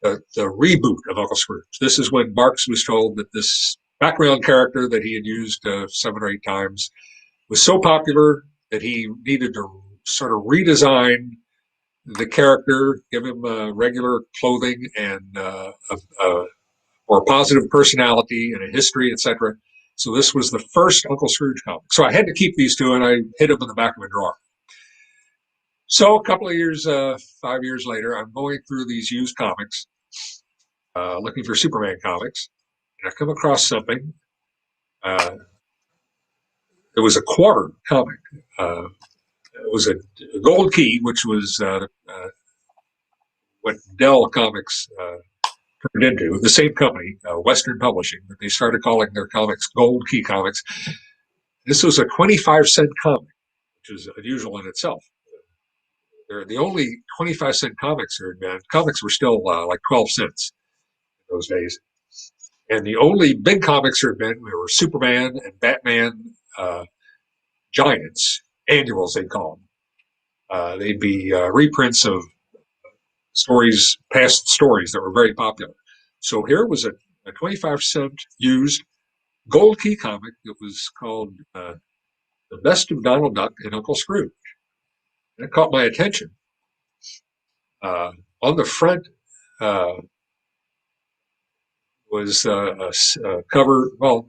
the reboot of Uncle Scrooge. This is when Barks was told that this background character that he had used 7 or 8 times was so popular that he needed to sort of redesign the character, give him regular clothing and a more positive personality and a history, etc. So this was the first Uncle Scrooge comic. So I had to keep these two, and I hid them in the back of a drawer. So a couple of years, 5 years later, I'm going through these used comics, looking for Superman comics, and I come across something. Uh, it was a quarter comic. It was a gold key, which was what Dell Comics turned into, the same company, Western Publishing, but they started calling their comics Gold Key Comics. This was a 25-cent comic, which is unusual in itself. They're the only 25-cent comics there had been. Comics were still like 12 cents in those days. And the only big comics there had been were Superman and Batman Giants, annuals they'd call them. They'd be reprints of stories, past stories that were very popular. So here was a 25-cent used gold key comic that was called The Best of Donald Duck and Uncle Scrooge. And it caught my attention. On the front was a cover. Well,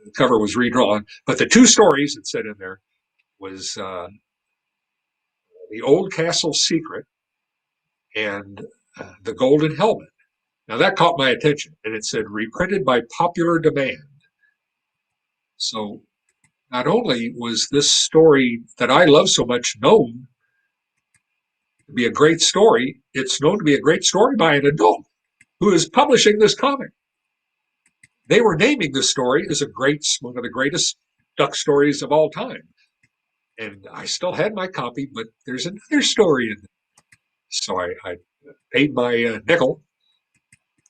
the cover was redrawn, but the two stories it said in there was The Old Castle Secret and The Golden Helmet. Now that caught my attention, and it said reprinted by popular demand. So not only was this story that I love so much known to be a great story, it's known to be a great story by an adult who is publishing this comic. They were naming this story as one of the greatest duck stories of all time. And I still had my copy, but there's another story in there. So I paid my nickel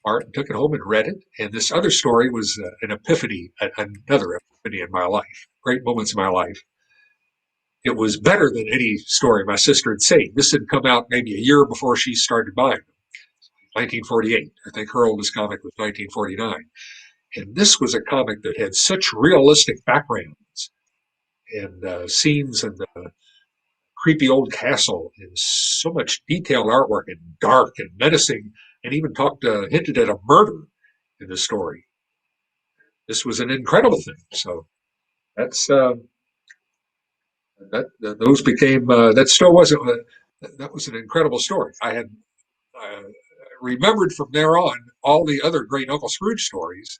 art and took it home and read it. And this other story was an epiphany, another epiphany in my life, great moments in my life. It was better than any story my sister had seen. This had come out maybe a year before she started buying them, 1948. I think her oldest comic was 1949. And this was a comic that had such realistic backgrounds and scenes in the creepy old castle and so much detailed artwork and dark and menacing, and even hinted at a murder in the story. This was an incredible thing. So that's those became that still wasn't that was an incredible story. I had remembered from there on all the other great Uncle Scrooge stories,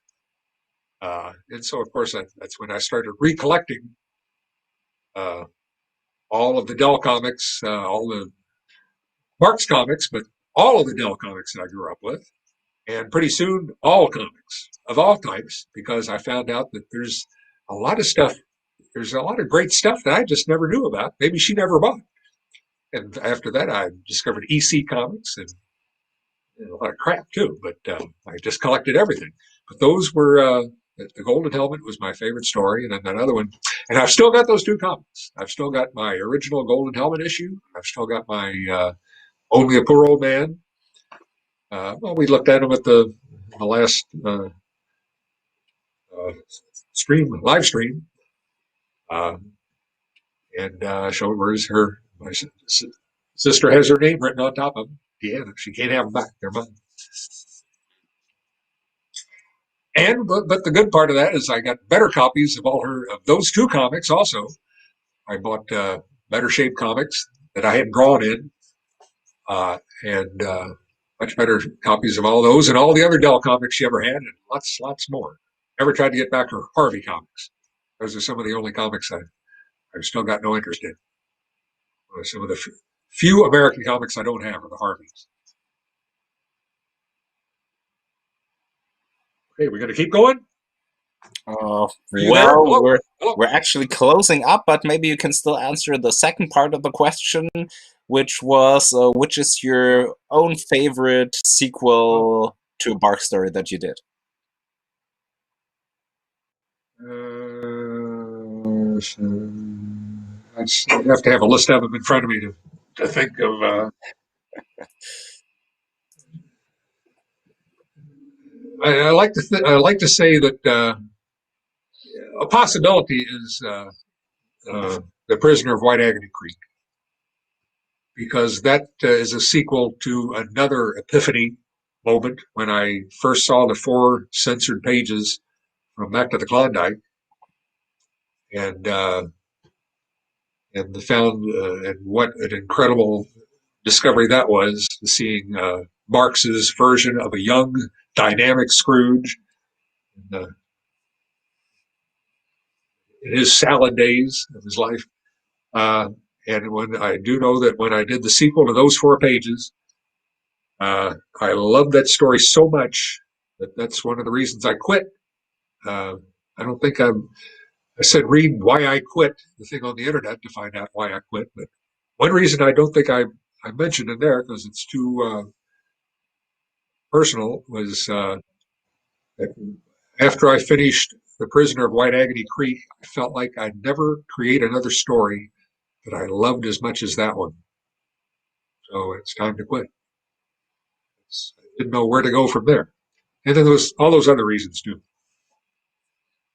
and so of course that's when I started recollecting all of the Dell comics, all the Marx comics, but all of the Dell comics that I grew up with, and pretty soon all comics of all types, because I found out that there's a lot of stuff. There's a lot of great stuff that I just never knew about. Maybe she never bought. And after that, I discovered EC comics and a lot of crap too. But I just collected everything. But those were the Golden Helmet was my favorite story, and then that other one. And I've still got those two comics. I've still got my original Golden Helmet issue. I've still got my Only a Poor Old Man. Well, we looked at them at the last live stream, and showed where's her. Sister has her name written on top of them. Deanna. She can't have them back. They're mine. And but the good part of that is I got better copies of those two comics also. I bought better shaped comics that I had drawn in, and much better copies of all those and all the other Dell comics she ever had, and lots more. Never tried to get back her Harvey comics. Those are some of the only comics I've still got no interest in. Some of the few American comics I don't have are the Harveys. Okay, we're going to keep going. Well, Hello? we're actually closing up, but maybe you can still answer the second part of the question, which was which is your own favorite sequel to a Bark story that you did? I'd have to have a list of them in front of me to think of. I like to say that a possibility is The Prisoner of White Agony Creek, because that is a sequel to another epiphany moment when I first saw the 4 censored pages from Back to the Klondike, and found and what an incredible discovery that was, seeing Marx's version of a young, dynamic Scrooge in his salad days of his life. And when I do know that when I did the sequel to those 4 pages, I loved that story so much that's one of the reasons I quit. I don't think I said read Why I Quit, the thing on the internet, to find out why I quit. But one reason I don't think I mentioned in there, because it's too personal, was that after I finished The Prisoner of White Agony Creek, I felt like I'd never create another story that I loved as much as that one. So it's time to quit. I didn't know where to go from there. And then there was all those other reasons too.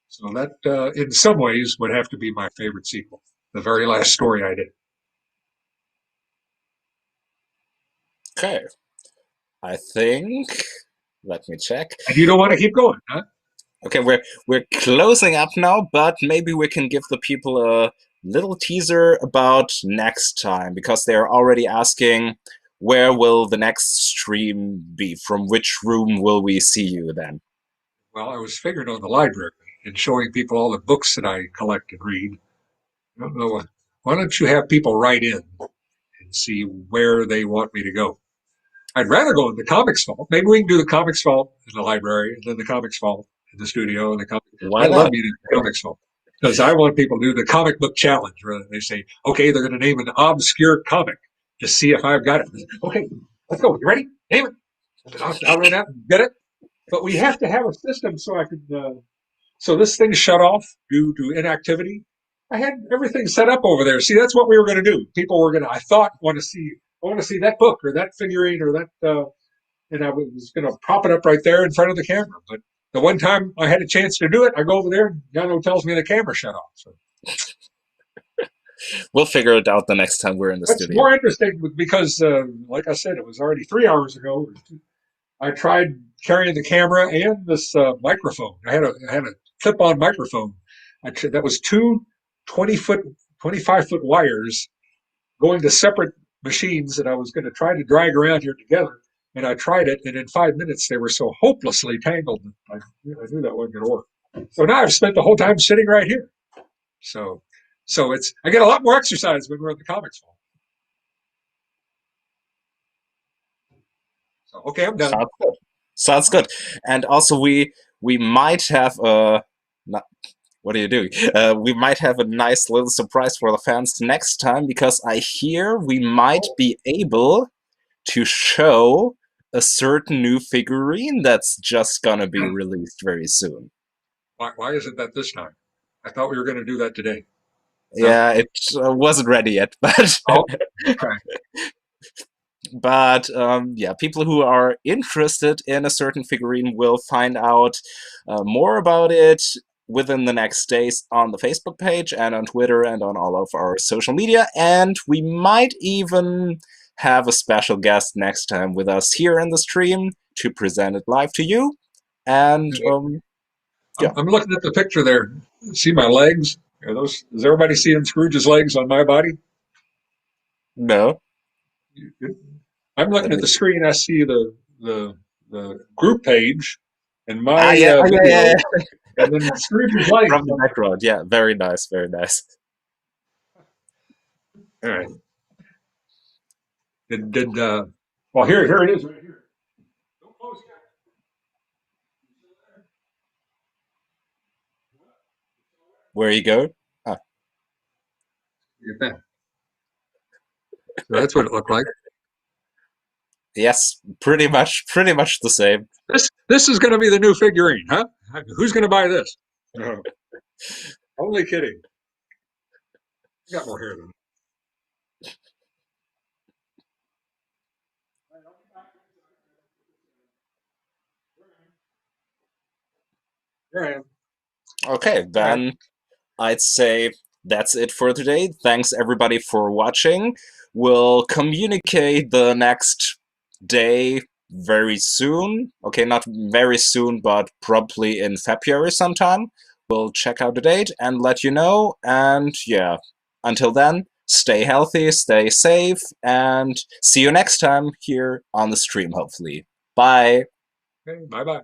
So that, in some ways, would have to be my favorite sequel, the very last story I did. Okay, I think. Let me check. And you don't want to keep going, huh? Okay, we're closing up now, but maybe we can give the people a little teaser about next time, because they're already asking, where will the next stream be? From which room will we see you then? Well, I was figuring on the library and showing people all the books that I collect and read. I don't know. Why don't you have people write in and see where they want me to go? I'd rather go in the comics vault. Maybe we can do the comics vault in the library, and then the comics vault in the studio, and the comics. Why I love not? meeting the comics vault, because I want people to do the comic book challenge, where they say, okay, they're going to name an obscure comic to see if I've got it. Okay, let's go. You ready? Name it. I'll run out and get it. But we have to have a system so I could. So this thing shut off due to inactivity. I had everything set up over there. See, that's what we were going to do. People were going to, I thought, I want to see that book or that figurine or that, and I was going to prop it up right there in front of the camera. But the one time I had a chance to do it, I go over there and Yano tells me the camera shut off. So We'll figure it out the next time we're in the that's studio. more interesting because, like I said, it was already 3 hours ago. I tried carrying the camera and this microphone. I had a clip-on microphone. That was two 20-foot, 25-foot wires going to separate machines that I was going to try to drag around here together. And I tried it, and in 5 minutes they were so hopelessly tangled that I knew that wasn't going to work. So now I've spent the whole time sitting right here. So I get a lot more exercise when we're at the comics hall. So okay, I'm done. Sounds good. And also we might have a. What are you doing? We might have a nice little surprise for the fans next time, because I hear we might be able to show a certain new figurine that's just gonna be released very soon. Why isn't that this time? I thought we were going to do that today. Yeah, it wasn't ready yet, but Okay. but yeah, people who are interested in a certain figurine will find out more about it within the next days on the Facebook page and on Twitter and on all of our social media. And we might even have a special guest next time with us here in the stream to present it live to you. And yeah. I'm looking at the picture there. See my legs? Are those? Is everybody seeing Scrooge's legs on my body? No. I'm looking at the screen. I see the group page and my Yeah, video, yeah. and then Scrooge's legs From the background. Yeah, very nice, very nice. All right. Well, here it is right here. Don't close yet. Where you go? Ah. So that's what it looked like. Yes, pretty much the same. This is going to be the new figurine, huh? Who's going to buy this? No. Only kidding. I got more hair than Here I am. Okay, then I'd say that's it for today. Thanks everybody for watching. We'll communicate the next day very soon. Okay, not very soon, but probably in February sometime. We'll check out the date and let you know. And yeah, until then, stay healthy, stay safe, and see you next time here on the stream, hopefully. Bye. Okay, bye-bye.